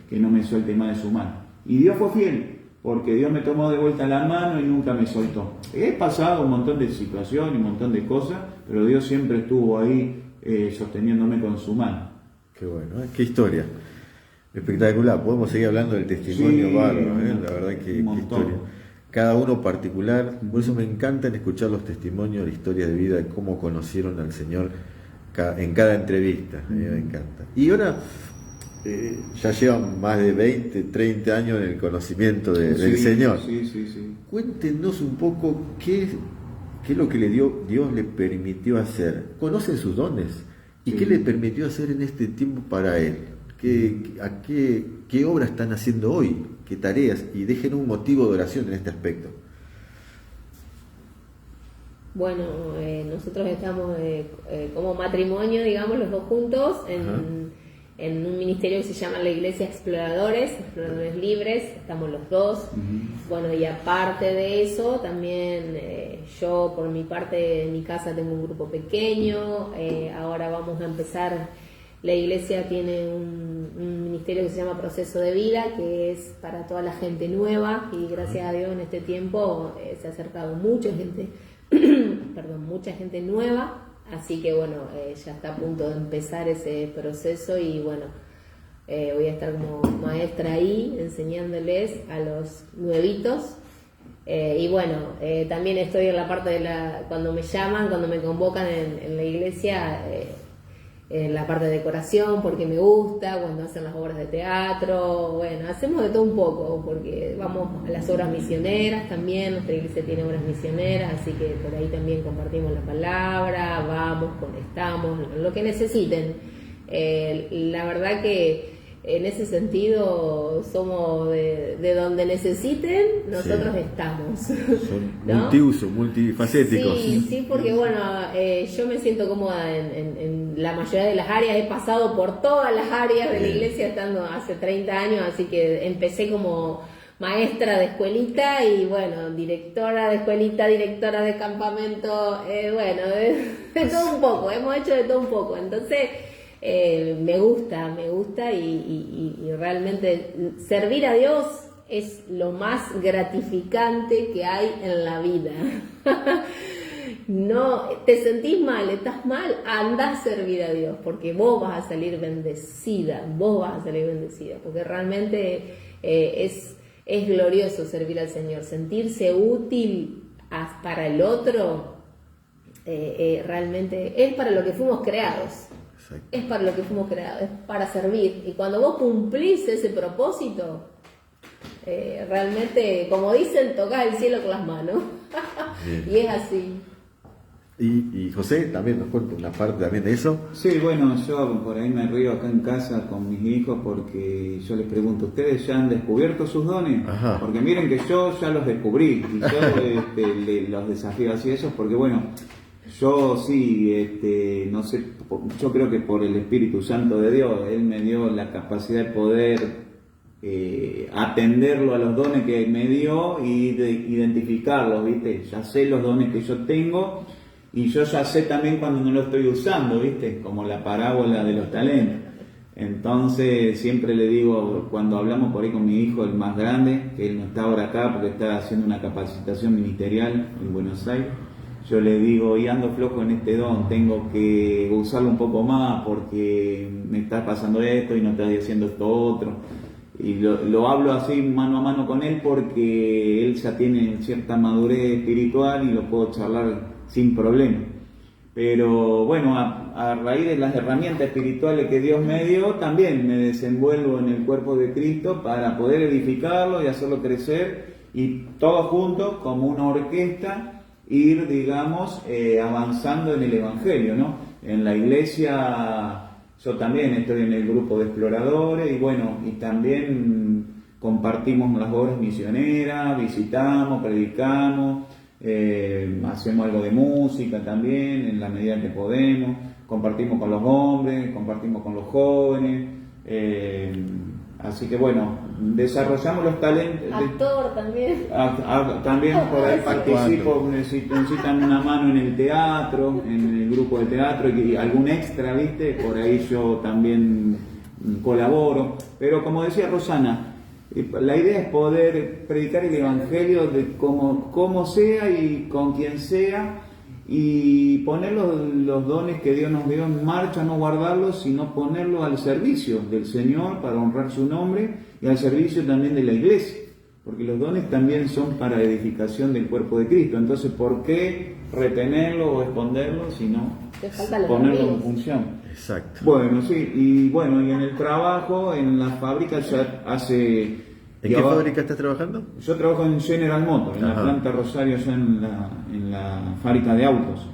S3: que no me suelte más de su mano. Y Dios fue fiel, porque Dios me tomó de vuelta la mano y nunca me soltó. He pasado un montón de situaciones, un montón de cosas, pero Dios siempre estuvo ahí sosteniéndome con su mano.
S1: Qué bueno, qué historia. Espectacular. Podemos seguir hablando del testimonio
S3: Sí,
S1: bárbaro, la verdad que qué
S3: montón.
S1: historia. Cada uno particular, por eso me encantan escuchar los testimonios, la historia de vida, de cómo conocieron al Señor en cada entrevista. A mí me encanta. Y ahora ya llevan más de 20, 30 años en el conocimiento del Señor.
S3: Sí.
S1: Cuéntenos un poco qué es lo que Dios le permitió hacer. ¿Conocen sus dones? ¿Y qué le permitió hacer en este tiempo para Él? ¿Qué obras están haciendo hoy? ¿Qué tareas? Y dejen un motivo de oración en este aspecto.
S2: Bueno, nosotros estamos como matrimonio, digamos, los dos juntos, en un ministerio que se llama la Iglesia Exploradores Libres, estamos los dos. Bueno, y aparte de eso, también yo por mi parte en mi casa tengo un grupo pequeño, ahora vamos a empezar, la iglesia tiene un ministerio que se llama Proceso de Vida, que es para toda la gente nueva, y gracias a Dios en este tiempo se ha acercado mucha gente, mucha gente nueva. Así que bueno, ya está a punto de empezar ese proceso y bueno, voy a estar como maestra ahí enseñándoles a los nuevitos. Y bueno, también estoy en la parte de cuando me llaman, cuando me convocan en la iglesia, en la parte de decoración, porque me gusta, cuando hacen las obras de teatro, bueno, hacemos de todo un poco, porque vamos a las obras misioneras también, nuestra iglesia tiene obras misioneras, así que por ahí también compartimos la palabra, vamos, conectamos, lo que necesiten. La verdad que en ese sentido somos de donde necesiten, nosotros estamos.
S1: Son
S2: ¿no?
S1: multiusos, multifacéticos.
S2: Sí, porque bueno, yo me siento cómoda en la mayoría de las áreas, he pasado por todas las áreas de la iglesia estando hace 30 años, así que empecé como maestra de escuelita y bueno, directora de escuelita, directora de campamento, bueno, de todo un poco, hemos hecho de todo un poco, entonces me gusta y realmente servir a Dios es lo más gratificante que hay en la vida. No, te sentís mal, estás mal, anda a servir a Dios, porque vos vas a salir bendecida, porque realmente es glorioso servir al Señor, sentirse útil para el otro, realmente es para lo que fuimos creados. Exacto. Es para lo que fuimos creados, es para servir. Y cuando vos cumplís ese propósito, realmente, como dicen, tocás el cielo con las manos. Y es así.
S1: Y José también nos cuenta una parte también de eso.
S3: Sí, bueno, yo por ahí me río acá en casa con mis hijos porque yo les pregunto, ¿ustedes ya han descubierto sus dones?
S1: Ajá.
S3: Porque miren que yo ya los descubrí y yo los desafío así a ellos porque bueno, yo sí, no sé, yo creo que por el Espíritu Santo de Dios, Él me dio la capacidad de poder atenderlo a los dones que me dio y de identificarlos, ¿viste? Ya sé los dones que yo tengo y yo ya sé también cuando no lo estoy usando, ¿viste? Como la parábola de los talentos. Entonces siempre le digo, cuando hablamos por ahí con mi hijo, el más grande, que él no está ahora acá porque está haciendo una capacitación ministerial en Buenos Aires, yo le digo, y ando flojo en este don, tengo que usarlo un poco más porque me está pasando esto y no estoy haciendo esto otro. Y lo hablo así mano a mano con él porque él ya tiene cierta madurez espiritual y lo puedo charlar sin problema. Pero bueno, a raíz de las herramientas espirituales que Dios me dio, también me desenvuelvo en el cuerpo de Cristo para poder edificarlo y hacerlo crecer y todos juntos, como una orquesta, ir, digamos, avanzando en el Evangelio, ¿no? En la iglesia, yo también estoy en el grupo de exploradores y bueno, y también compartimos las obras misioneras, visitamos, predicamos, hacemos algo de música también en la medida que podemos, compartimos con los hombres, compartimos con los jóvenes, así que bueno, desarrollamos los talentos.
S2: Actor también.
S3: También por ahí participo, necesitan una mano en el teatro, en el grupo de teatro y algún extra, ¿viste? Por ahí yo también colaboro, pero como decía Rosana, la idea es poder predicar el Evangelio de como sea y con quien sea y poner los dones que Dios nos dio en marcha, no guardarlos, sino ponerlos al servicio del Señor para honrar su nombre y al servicio también de la iglesia, porque los dones también son para edificación del cuerpo de Cristo. Entonces, ¿por qué retenerlo o esconderlo, sino ponerlo en función?
S1: Exacto.
S3: Bueno, sí, y en el trabajo, en la fábrica ya hace...
S1: ¿En qué fábrica estás trabajando?
S3: Yo trabajo en General Motors, en la planta Rosario, allá en la fábrica de autos.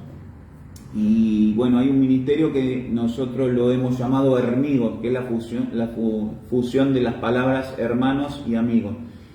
S3: Y bueno, hay un ministerio que nosotros lo hemos llamado Hermigos, que es la fusión de las palabras hermanos y amigos.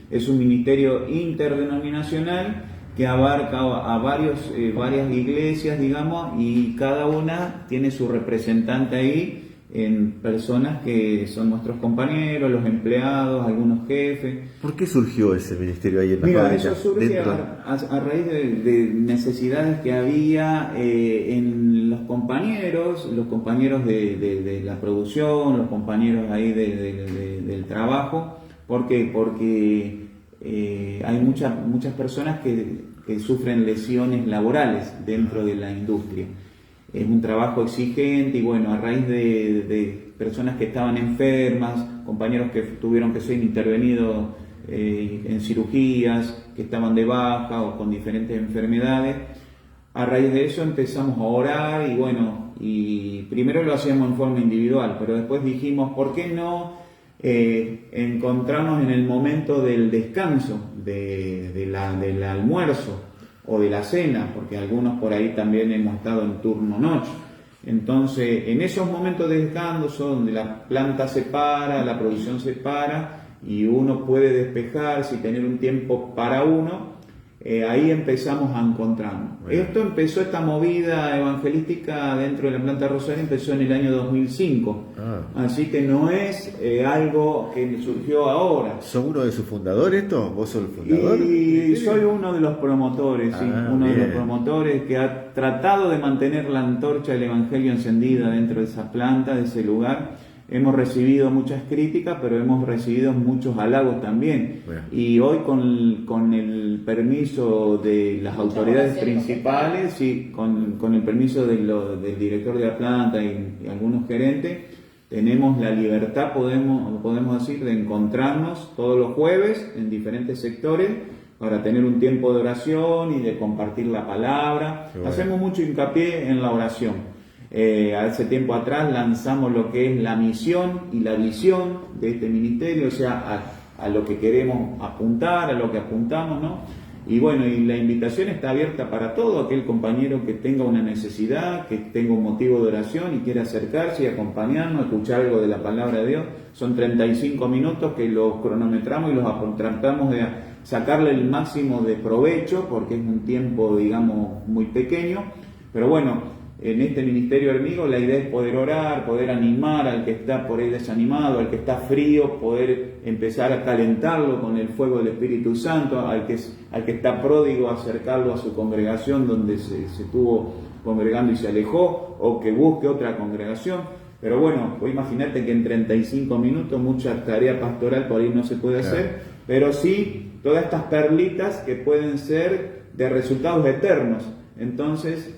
S3: Es un ministerio interdenominacional que abarca a varias iglesias, digamos, y cada una tiene su representante ahí en personas que son nuestros compañeros, los empleados, algunos jefes.
S1: ¿Por qué surgió ese ministerio ahí en la
S3: Mira,
S1: fábrica?
S3: eso surge a raíz de necesidades que había en los compañeros de la producción, los compañeros ahí del trabajo. ¿Por qué? Porque hay muchas personas que sufren lesiones laborales dentro de la industria. Es un trabajo exigente y bueno, a raíz de personas que estaban enfermas, compañeros que tuvieron que ser intervenidos en cirugías, que estaban de baja o con diferentes enfermedades, a raíz de eso empezamos a orar y bueno, y primero lo hacíamos en forma individual, pero después dijimos, ¿por qué no encontrarnos en el momento del descanso, del almuerzo o de la cena, porque algunos por ahí también hemos estado en turno noche? Entonces, en esos momentos de descanso donde la planta se para, la producción se para y uno puede despejarse y tener un tiempo para uno, ahí empezamos a encontrarnos. Bueno. Esta movida evangelística dentro de la planta Rosario empezó en el año 2005, así que no es algo que surgió ahora.
S1: ¿Son uno de sus fundadores esto? ¿Vos sos el fundador?
S3: Y soy uno de los promotores, sí, uno de los promotores que ha tratado de mantener la antorcha del Evangelio encendida dentro de esa planta, de ese lugar. Hemos recibido muchas críticas, pero hemos recibido muchos halagos también. Bueno. Y hoy con el permiso de las autoridades principales y con el permiso del director de la planta y algunos gerentes, tenemos la libertad, podemos decir, de encontrarnos todos los jueves en diferentes sectores para tener un tiempo de oración y de compartir la palabra. Bueno. Hacemos mucho hincapié en la oración. Hace tiempo atrás lanzamos lo que es la misión y la visión de este ministerio, o sea, a lo que queremos apuntar, a lo que apuntamos, ¿no? Y bueno, y la invitación está abierta para todo aquel compañero que tenga una necesidad, que tenga un motivo de oración y quiera acercarse y acompañarnos, escuchar algo de la palabra de Dios. Son 35 minutos que los cronometramos y los tratamos de sacarle el máximo de provecho, porque es un tiempo, digamos, muy pequeño, pero bueno, en este ministerio Hermigo la idea es poder orar, poder animar al que está por ahí desanimado, al que está frío, poder empezar a calentarlo con el fuego del Espíritu Santo, al que está pródigo, acercarlo a su congregación donde se estuvo congregando y se alejó, o que busque otra congregación. Pero bueno, pues imagínate que en 35 minutos mucha tarea pastoral por ahí no se puede hacer, pero sí todas estas perlitas que pueden ser de resultados eternos. Entonces,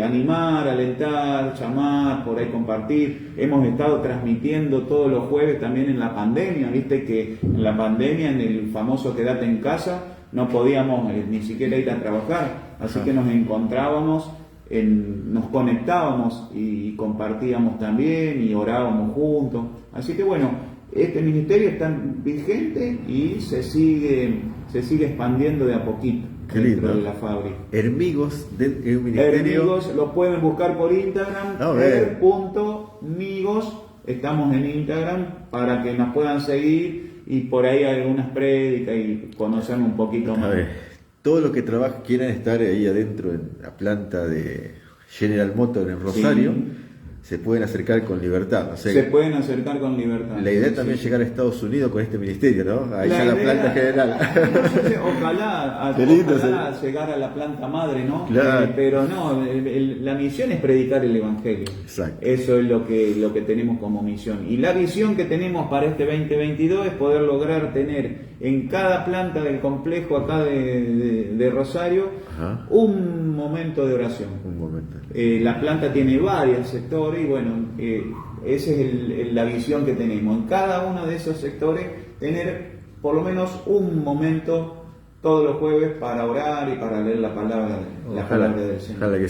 S3: animar, alentar, llamar, por ahí compartir. Hemos estado transmitiendo todos los jueves también en la pandemia. Viste que en la pandemia, en el famoso quédate en casa, no podíamos ni siquiera ir a trabajar. Así que nos encontrábamos, nos conectábamos y compartíamos también y orábamos juntos. Así que bueno, este ministerio está vigente y se sigue expandiendo de a poquito.
S1: Qué lindo.
S3: De la fábrica.
S1: Hermigos es un ministerio.
S3: Hermigos, lo pueden buscar por Instagram, her.migos, estamos en Instagram para que nos puedan seguir y por ahí hay algunas prédicas y conocernos un poquito más.
S1: A ver, todos los que quieran estar ahí adentro en la planta de General Motors en Rosario, sí, se pueden acercar con libertad. O sea,
S3: se pueden acercar con libertad.
S1: La idea también es llegar a Estados Unidos con este ministerio, ¿no? Ahí ya la planta general.
S3: Ojalá llegar a la planta madre, ¿no?
S1: Claro.
S3: Pero no, la misión es predicar el Evangelio.
S1: Exacto.
S3: Eso es lo que tenemos como misión. Y la visión que tenemos para este 2022 es poder lograr tener en cada planta del complejo acá de Rosario, un momento de oración.
S1: Un momento.
S3: La planta tiene varios sectores y bueno, esa es la visión que tenemos. En cada uno de esos sectores tener por lo menos un momento todos los jueves para orar y para leer la palabra del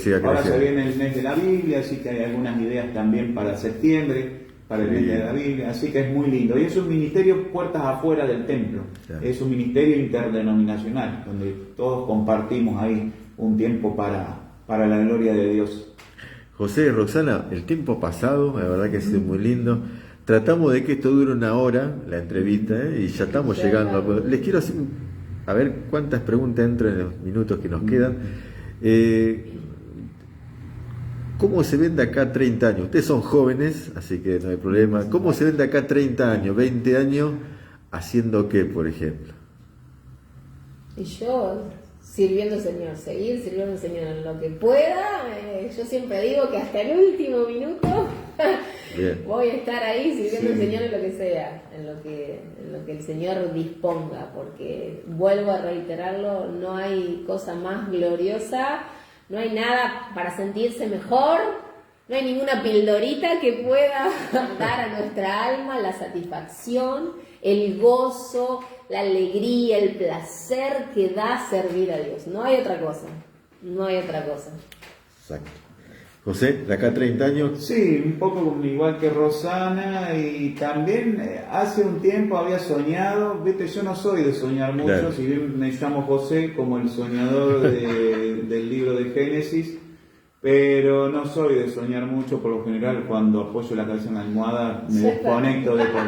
S3: Señor. Ahora se viene el mes de la Biblia, así que hay algunas ideas también para septiembre, para el mes de la Biblia, así que es muy lindo. Y es un ministerio puertas afuera del templo, es un ministerio interdenominacional, donde todos compartimos ahí un tiempo para la gloria de Dios.
S1: José, Roxana, el tiempo pasado, la verdad que ha sido muy lindo. Tratamos de que esto dure una hora, la entrevista, y ya estamos llegando. Les quiero hacer A ver cuántas preguntas entran en los minutos que nos quedan. ¿Cómo se ven de acá a 30 años? Ustedes son jóvenes, así que no hay problema. ¿Cómo se ven de acá a 30 años, 20 años, haciendo qué, por ejemplo?
S2: Y yo sirviendo al Señor, seguir sirviendo al Señor en lo que pueda. Yo siempre digo que hasta el último minuto voy a estar ahí sirviendo al Señor en lo que sea, en lo que el Señor disponga, porque vuelvo a reiterarlo, no hay cosa más gloriosa, no hay nada para sentirse mejor, no hay ninguna pildorita que pueda dar a nuestra alma la satisfacción, el gozo, la alegría, el placer que da servir a Dios. No hay otra cosa, no hay otra cosa.
S1: Exacto. José, de acá a 30 años.
S3: Sí, un poco igual que Rosana, y también hace un tiempo había soñado, viste, yo no soy de soñar mucho, claro. Si bien me llamo José como el soñador del libro de Génesis, pero no soy de soñar mucho. Por lo general, cuando apoyo la cabeza en la almohada me desconecto de todo.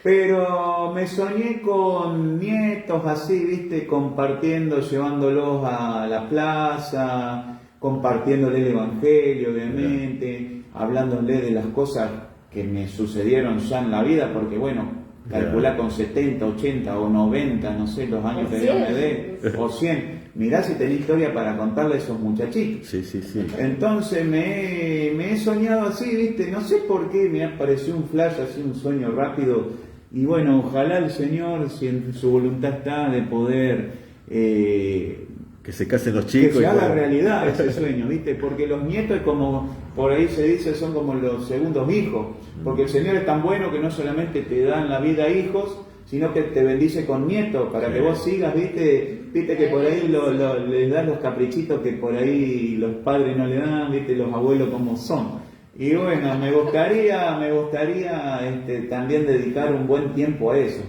S3: Pero me soñé con nietos así, viste, compartiendo, llevándolos a la plaza, compartiéndole el evangelio, obviamente, hablándole de las cosas que me sucedieron ya en la vida, porque bueno, calculá con 70, 80 o 90, no sé, los años que Dios me dé, o 100. Mirá si tenés historia para contarle a esos muchachitos.
S1: Sí.
S3: Entonces me he soñado así, viste, no sé por qué, me apareció un flash, así un sueño rápido, y bueno, ojalá el Señor, si en su voluntad está, de poder...
S1: que se casen los chicos.
S3: Que se haga realidad ese sueño, ¿viste? Porque los nietos, como por ahí se dice, son como los segundos hijos. Porque el Señor es tan bueno que no solamente te da en la vida hijos, sino que te bendice con nietos, para que vos sigas, ¿viste? Viste que por ahí les das los caprichitos que por ahí los padres no le dan, ¿viste? Los abuelos como son. Y bueno, me gustaría también dedicar un buen tiempo a eso,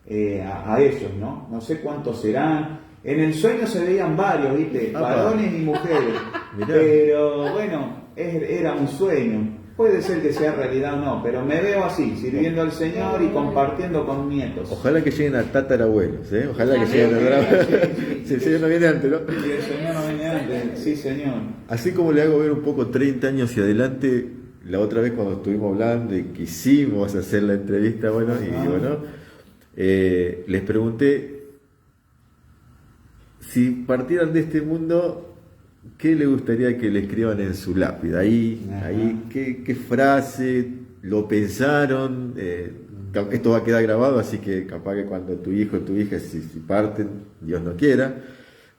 S3: a ellos, ¿no? No sé cuántos serán. En el sueño se veían varios, ¿viste? Varones y mujeres. Pero bueno, era un sueño. Puede ser que sea realidad o no, pero me veo así, sirviendo al Señor y compartiendo con nietos.
S1: Ojalá que lleguen a tatarabuelos, ¿eh? Ojalá que lleguen a tatarabuelos. Si el Señor no viene antes, ¿no?
S3: Si el Señor no viene antes, sí, Señor.
S1: Así como le hago ver un poco 30 años hacia adelante, la otra vez cuando estuvimos hablando y quisimos hacer la entrevista, les pregunté si partieran de este mundo, ¿qué le gustaría que le escriban en su lápida? Ahí ¿qué frase lo pensaron? Esto va a quedar grabado, así que capaz que cuando tu hijo o tu hija, si parten, Dios no quiera,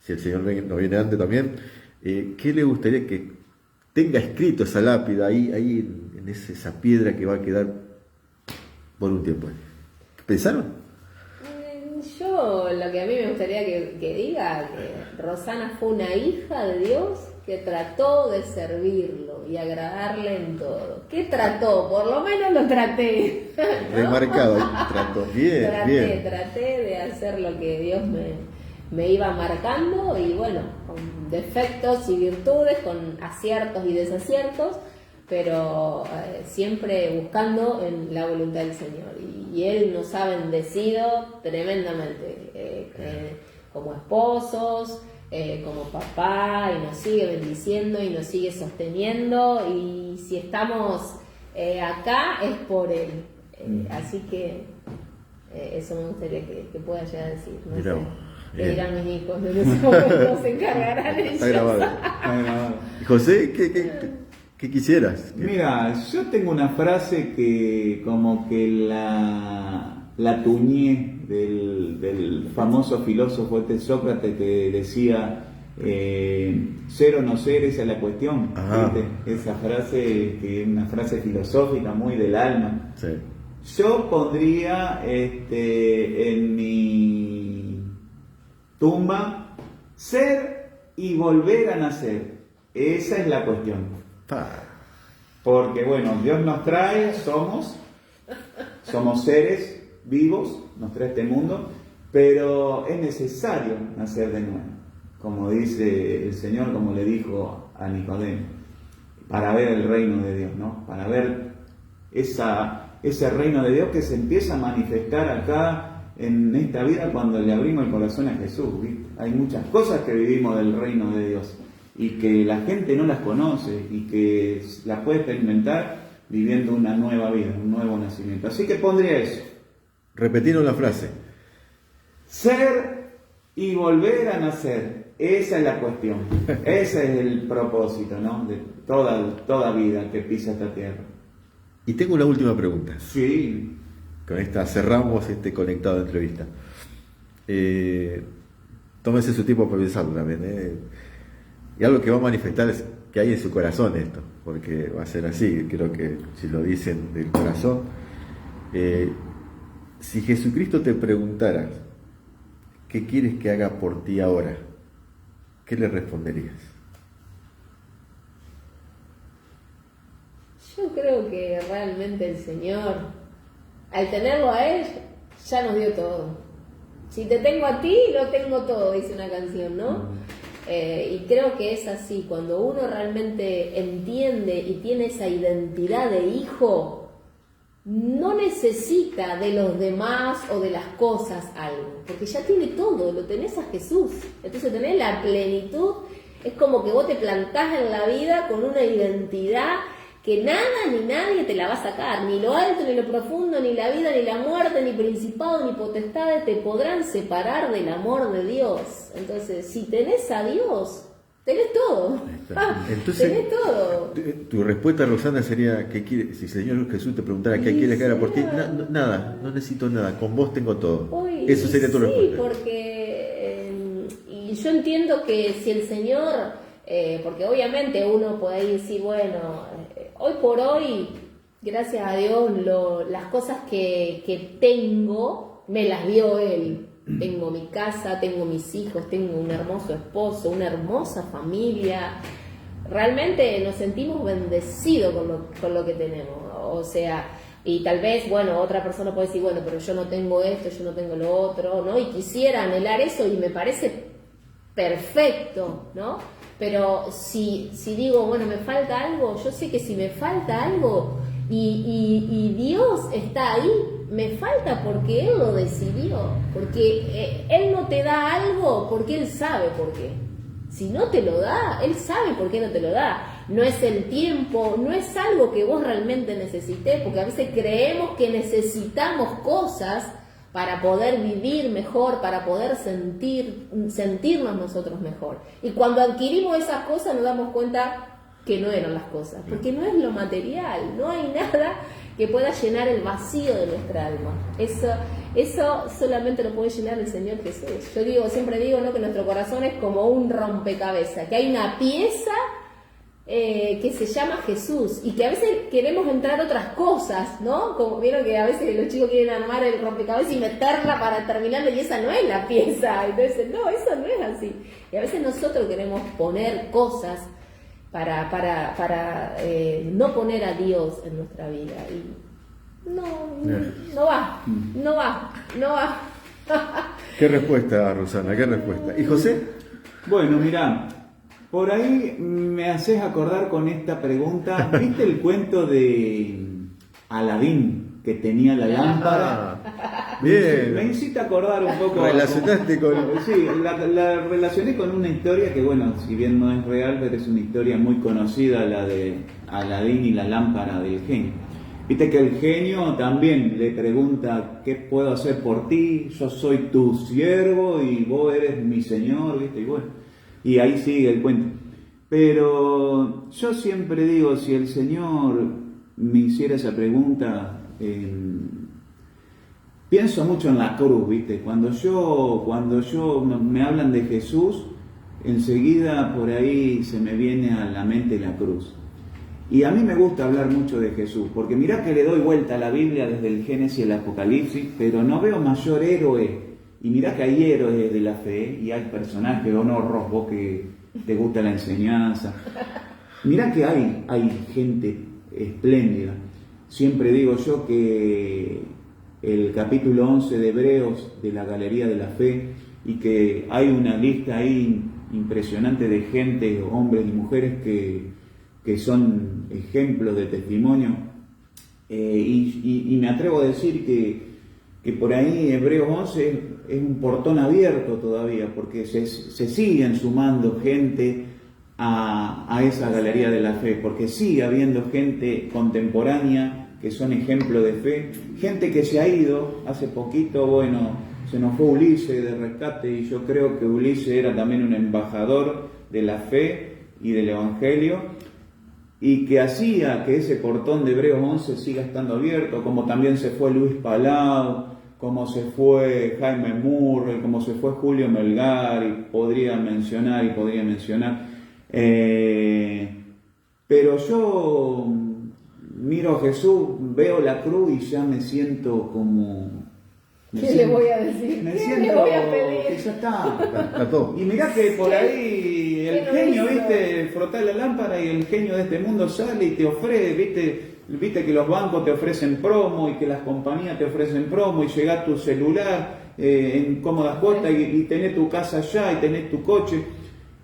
S1: si el Señor no viene antes también, ¿qué le gustaría que tenga escrito esa lápida ahí en esa piedra que va a quedar por un tiempo? ¿Pensaron?
S2: Yo lo que a mí me gustaría que diga, que Rosana fue una hija de Dios que trató de servirlo y agradarle en todo. ¿Qué trató? Por lo menos lo traté.
S1: Remarcado, trató. Bien.
S2: Traté de hacer lo que Dios me iba marcando, y bueno, con defectos y virtudes, con aciertos y desaciertos, pero siempre buscando en la voluntad del Señor. Y Él nos ha bendecido tremendamente, como esposos, como papá, y nos sigue bendiciendo y nos sigue sosteniendo, y si estamos acá es por Él. Así que eso me gustaría que pueda llegar a decir. No sé. ¿Qué dirán mis hijos? En ese momento se encargarán ellos.
S1: Está grabado. José, ¿qué quisieras?
S3: Mira, yo tengo una frase que como que la tuñé del famoso filósofo Sócrates, que decía ser o no ser, esa es la cuestión. Esa frase, que es una frase filosófica muy del alma.
S1: Sí.
S3: Yo pondría en mi tumba ser y volver a nacer. Esa es la cuestión. Porque bueno, Dios nos trae, somos seres vivos, nos trae este mundo, pero es necesario nacer de nuevo, como dice el Señor, como le dijo a Nicodemo, para ver el reino de Dios, ¿no? Para ver ese reino de Dios que se empieza a manifestar acá en esta vida cuando le abrimos el corazón a Jesús, ¿viste? Hay muchas cosas que vivimos del reino de Dios y que la gente no las conoce y que las puede experimentar viviendo una nueva vida, un nuevo nacimiento. Así que pondría eso.
S1: Repetiron la frase.
S3: Ser y volver a nacer. Esa es la cuestión. Ese es el propósito, ¿no? De toda vida que pisa esta tierra.
S1: Y tengo una última pregunta.
S3: Sí.
S1: Con esta cerramos este conectado de entrevista. Tómese su tiempo para pensarlo también. Y algo que va a manifestar es que hay en su corazón esto, porque va a ser así. Creo que si lo dicen del corazón. Si Jesucristo te preguntara, ¿qué quieres que haga por ti ahora? ¿Qué le responderías?
S2: Yo creo que realmente el Señor, al tenerlo a Él, ya nos dio todo. Si te tengo a ti, lo tengo todo, dice una canción, ¿no? Y creo que es así, cuando uno realmente entiende y tiene esa identidad de hijo, no necesita de los demás o de las cosas algo, porque ya tiene todo, lo tenés a Jesús. Entonces tenés la plenitud, es como que vos te plantás en la vida con una identidad que nada ni nadie te la va a sacar, ni lo alto, ni lo profundo, ni la vida, ni la muerte, ni principado, ni potestades te podrán separar del amor de Dios. Entonces, si tenés a Dios, tenés todo.
S1: Entonces,
S2: tenés todo.
S1: Tu respuesta, Roxana, sería: ¿qué quiere? Si el Señor Jesús te preguntara qué quieres que haga por ti, nada, no necesito nada, con vos tengo todo.
S2: Uy,
S1: eso sería tu respuesta.
S2: Sí, porque y yo entiendo que si el Señor, porque obviamente uno puede decir, bueno, hoy por hoy, gracias a Dios, las cosas que tengo, me las dio Él. Tengo mi casa, tengo mis hijos, tengo un hermoso esposo, una hermosa familia. Realmente nos sentimos bendecidos con lo que tenemos. O sea, y tal vez, bueno, otra persona puede decir, bueno, pero yo no tengo esto, yo no tengo lo otro, ¿no? Y quisiera anhelar eso y me parece perfecto, ¿no? Pero si digo, bueno, me falta algo, yo sé que si me falta algo y Dios está ahí, me falta porque Él lo decidió, porque Él no te da algo porque Él sabe por qué. Si no te lo da, Él sabe por qué no te lo da. No es el tiempo, no es algo que vos realmente necesites, porque a veces creemos que necesitamos cosas para poder vivir mejor, para poder sentirnos nosotros mejor. Y cuando adquirimos esas cosas nos damos cuenta que no eran las cosas, porque no es lo material, no hay nada que pueda llenar el vacío de nuestra alma. Eso solamente lo puede llenar el Señor Jesús. Yo siempre digo, ¿no?, que nuestro corazón es como un rompecabezas, que hay una pieza que se llama Jesús y que a veces queremos entrar otras cosas, ¿no? Como vieron que a veces los chicos quieren armar el rompecabezas y meterla para terminarla y esa no es la pieza. Entonces, no, eso no es así. Y a veces nosotros queremos poner cosas para no poner a Dios en nuestra vida y no va.
S1: ¿Qué respuesta, Rosana? ¿Qué respuesta? ¿Y José?
S3: Bueno, mirá, por ahí me haces acordar con esta pregunta. ¿Viste el cuento de Aladín, que tenía la lámpara?
S1: Bien.
S3: Me incita a acordar un poco.
S1: Relacionaste con...
S3: Sí, la relacioné con una historia que, bueno, si bien no es real, pero es una historia muy conocida, la de Aladín y la lámpara del genio. Viste que el genio también le pregunta: ¿qué puedo hacer por ti? Yo soy tu siervo y vos eres mi señor, ¿viste? Y bueno, y ahí sigue el cuento. Pero yo siempre digo, si el Señor me hiciera esa pregunta, pienso mucho en la cruz, ¿viste? Cuando yo me hablan de Jesús, enseguida por ahí se me viene a la mente la cruz. Y a mí me gusta hablar mucho de Jesús, porque mirá que le doy vuelta a la Biblia desde el Génesis al Apocalipsis, pero no veo mayor héroe. Y mirá que hay héroes de la fe, y hay personajes honoros, vos que te gusta la enseñanza. Mirá que hay gente espléndida. Siempre digo yo que el capítulo 11 de Hebreos, de la Galería de la Fe, y que hay una lista ahí impresionante de gente, hombres y mujeres que son ejemplos de testimonio, y me atrevo a decir que que por ahí Hebreos 11 es un portón abierto todavía, porque se siguen sumando gente a esa galería de la fe, porque sigue habiendo gente contemporánea que son ejemplo de fe, gente que se ha ido. Hace poquito, bueno, se nos fue Ulises de rescate, y yo creo que Ulises era también un embajador de la fe y del Evangelio, y que hacía que ese portón de Hebreos 11 siga estando abierto, como también se fue Luis Palau, como se fue Jaime Murray, como se fue Julio Melgar, y podría mencionar. Pero yo miro a Jesús, veo la cruz y ya me siento como...
S2: Le voy a decir?
S3: Me
S2: ¿Qué
S3: siento
S2: le voy a pedir?
S3: que ya está.
S1: Está todo.
S3: Y mirá que por ahí el
S2: ¿Qué no
S3: genio,
S2: hizo?
S3: viste, frotás la lámpara y el genio de este mundo sale y te ofrece, viste que los bancos te ofrecen promo y que las compañías te ofrecen promo, y llega tu celular en cómodas cuotas y tenés tu casa allá y tenés tu coche.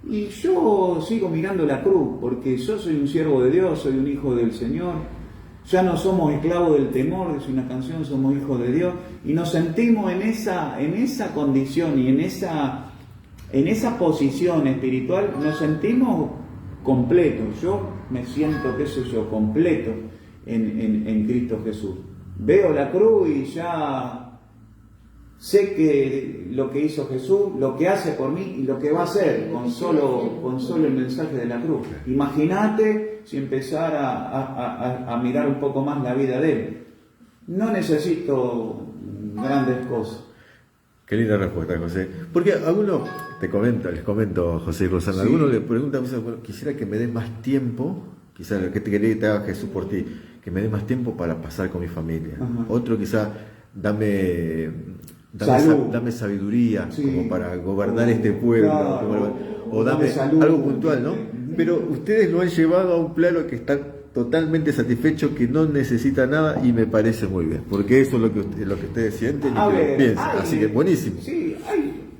S3: Y yo sigo mirando la cruz, porque yo soy un siervo de Dios, soy un hijo del Señor. Ya no somos esclavos del temor, dice una canción, somos hijos de Dios, y nos sentimos en esa condición y en esa posición espiritual, nos sentimos completos. Yo me siento, qué sé yo, completo en Cristo Jesús. Veo la cruz y ya sé que lo que hizo Jesús, lo que hace por mí y lo que va a hacer con solo el mensaje de la cruz. Imagínate si empezara a mirar un poco más la vida de Él. No necesito grandes cosas.
S1: Qué linda respuesta, José. Porque a algunos, les comento, José y Rosana,
S3: Sí.
S1: algunos le preguntan, bueno, quisiera que me des más tiempo, quizás lo que te quería que te haga Jesús por ti, que me dé más tiempo para pasar con mi familia.
S3: Ajá.
S1: Otro quizás, dame sabiduría,
S3: Sí.
S1: como para gobernar este pueblo,
S3: Claro.
S1: o dame
S3: salud.
S1: algo puntual, ¿no? Pero ustedes lo han llevado a un plano que están totalmente satisfechos, que no necesita nada, y me parece muy bien, porque eso es lo que ustedes sienten y
S3: A
S1: que
S3: ver,
S1: piensan, así que buenísimo.
S3: Sí,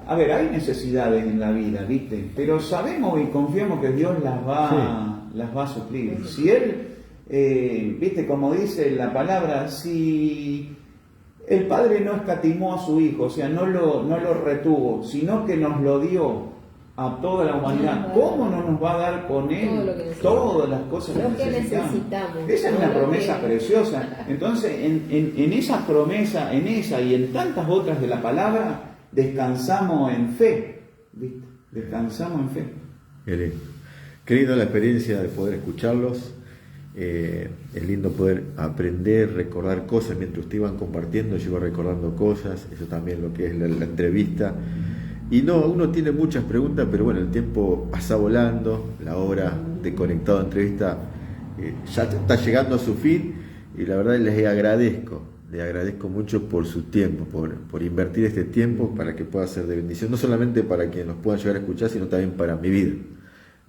S3: hay necesidades en la vida, ¿viste? Pero sabemos y confiamos que Dios las va a suplir. Si Él, ¿viste? Como dice la palabra, si el Padre no escatimó a su Hijo, o sea, no lo retuvo, sino que nos lo dio a toda la humanidad, ¿cómo no nos va a dar con Él todas las cosas que necesitamos? Esa es una promesa preciosa. Entonces, en esa promesa, en esa y en tantas otras de la palabra, descansamos en fe, ¿viste? Descansamos en fe.
S1: Qué lindo la experiencia de poder escucharlos. Es lindo poder aprender, recordar cosas mientras ustedes iban compartiendo. Yo iba recordando cosas, eso también lo que es la entrevista. Y no, uno tiene muchas preguntas, pero bueno, el tiempo pasa volando, la hora de Conectado Entrevista ya está llegando a su fin, y la verdad les agradezco mucho por su tiempo, por invertir este tiempo para que pueda ser de bendición, no solamente para quienes nos puedan llegar a escuchar, sino también para mi vida,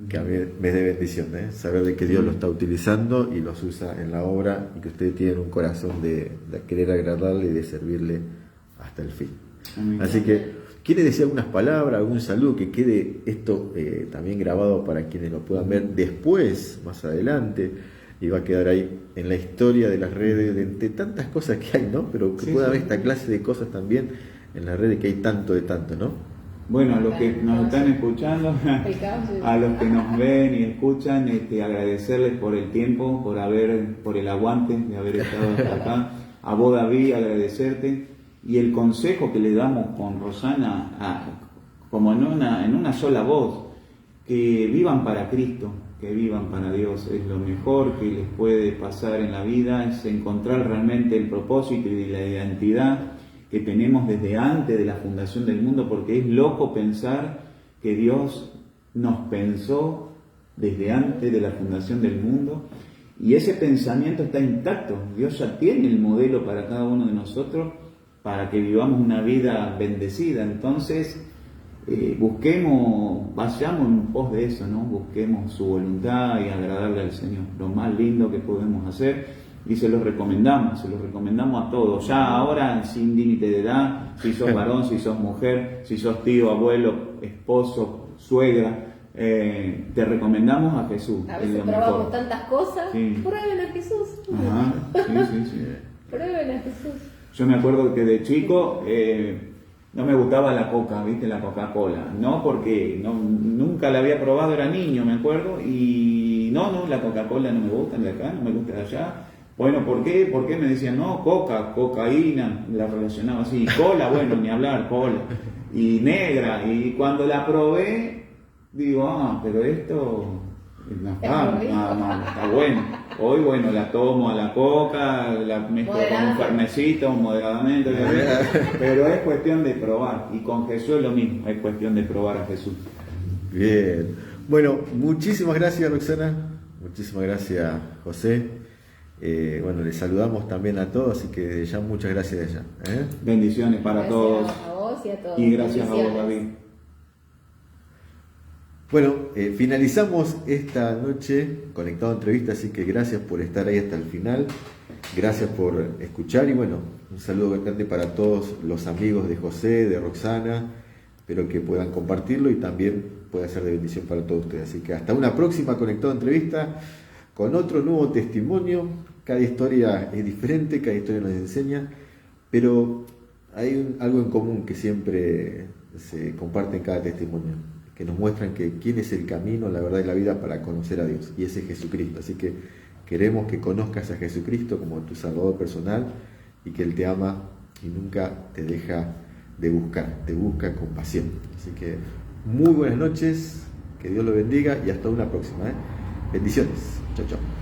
S1: que a mí me es de bendición, saber de que Dios lo está utilizando y los usa en la obra, y que ustedes tienen un corazón de querer agradarle y de servirle hasta el fin.
S3: Amén.
S1: Así que, ¿quiere decir algunas palabras, algún saludo, que quede esto también grabado para quienes lo puedan ver después, más adelante, y va a quedar ahí en la historia de las redes, entre tantas cosas que hay, ¿no? Pero que pueda haber esta clase de cosas también en las redes, que hay tanto, ¿no?
S3: Bueno, a los que nos están escuchando, a los que nos ven y escuchan, agradecerles por el tiempo, por el aguante de haber estado hasta acá. A vos, David, agradecerte. Y el consejo que le damos con Rosana, como en una sola voz, que vivan para Cristo, que vivan para Dios. Es lo mejor que les puede pasar en la vida, es encontrar realmente el propósito y la identidad que tenemos desde antes de la fundación del mundo, porque es loco pensar que Dios nos pensó desde antes de la fundación del mundo, y ese pensamiento está intacto. Dios ya tiene el modelo para cada uno de nosotros, para que vivamos una vida bendecida. Entonces, vayamos en pos de eso, ¿no? Busquemos su voluntad y agradarle al Señor, lo más lindo que podemos hacer, y se los recomendamos a todos, ya ahora sin límite de edad, si sos varón, si sos mujer, si sos tío, abuelo, esposo, suegra, te recomendamos a Jesús.
S2: A veces probamos tantas cosas,
S3: sí.
S2: Prueben a Jesús.
S3: Ajá, sí.
S2: Prueben a Jesús.
S3: Yo me acuerdo que de chico no me gustaba la coca, ¿viste? La Coca-Cola. No, porque nunca la había probado, era niño, me acuerdo. Y no, la Coca-Cola no me gusta de acá, no me gusta de allá. Bueno, ¿por qué? ¿Por qué me decían, no, cocaína? La relacionaba así. Cola, bueno, ni hablar, cola. Y negra. Y cuando la probé, digo, pero esto no está bueno. Hoy, bueno, la tomo a la coca, la mezclo con un fernecito, moderadamente, pero es cuestión de probar. Y con Jesús es lo mismo, es cuestión de probar a Jesús.
S1: Bien. Bueno, muchísimas gracias, Roxana. Muchísimas gracias, José. Bueno, les saludamos también a todos, así que ya muchas gracias de allá.
S3: Bendiciones para
S2: gracias
S3: todos.
S2: A vos y a todos.
S3: Y gracias a vos, David.
S1: Bueno, finalizamos esta noche conectado a entrevista, así que gracias por estar ahí hasta el final, gracias por escuchar y bueno, un saludo grande para todos los amigos de José, de Roxana, espero que puedan compartirlo y también pueda ser de bendición para todos ustedes. Así que hasta una próxima conectado a entrevista con otro nuevo testimonio. Cada historia es diferente, cada historia nos enseña, pero hay algo en común que siempre se comparte en cada testimonio, que nos muestran que quién es el camino, la verdad y la vida para conocer a Dios, y ese es Jesucristo. Así que queremos que conozcas a Jesucristo como tu Salvador personal y que Él te ama y nunca te deja de buscar, te busca con pasión. Así que muy buenas noches, que Dios lo bendiga y hasta una próxima. Bendiciones. Chao, chao.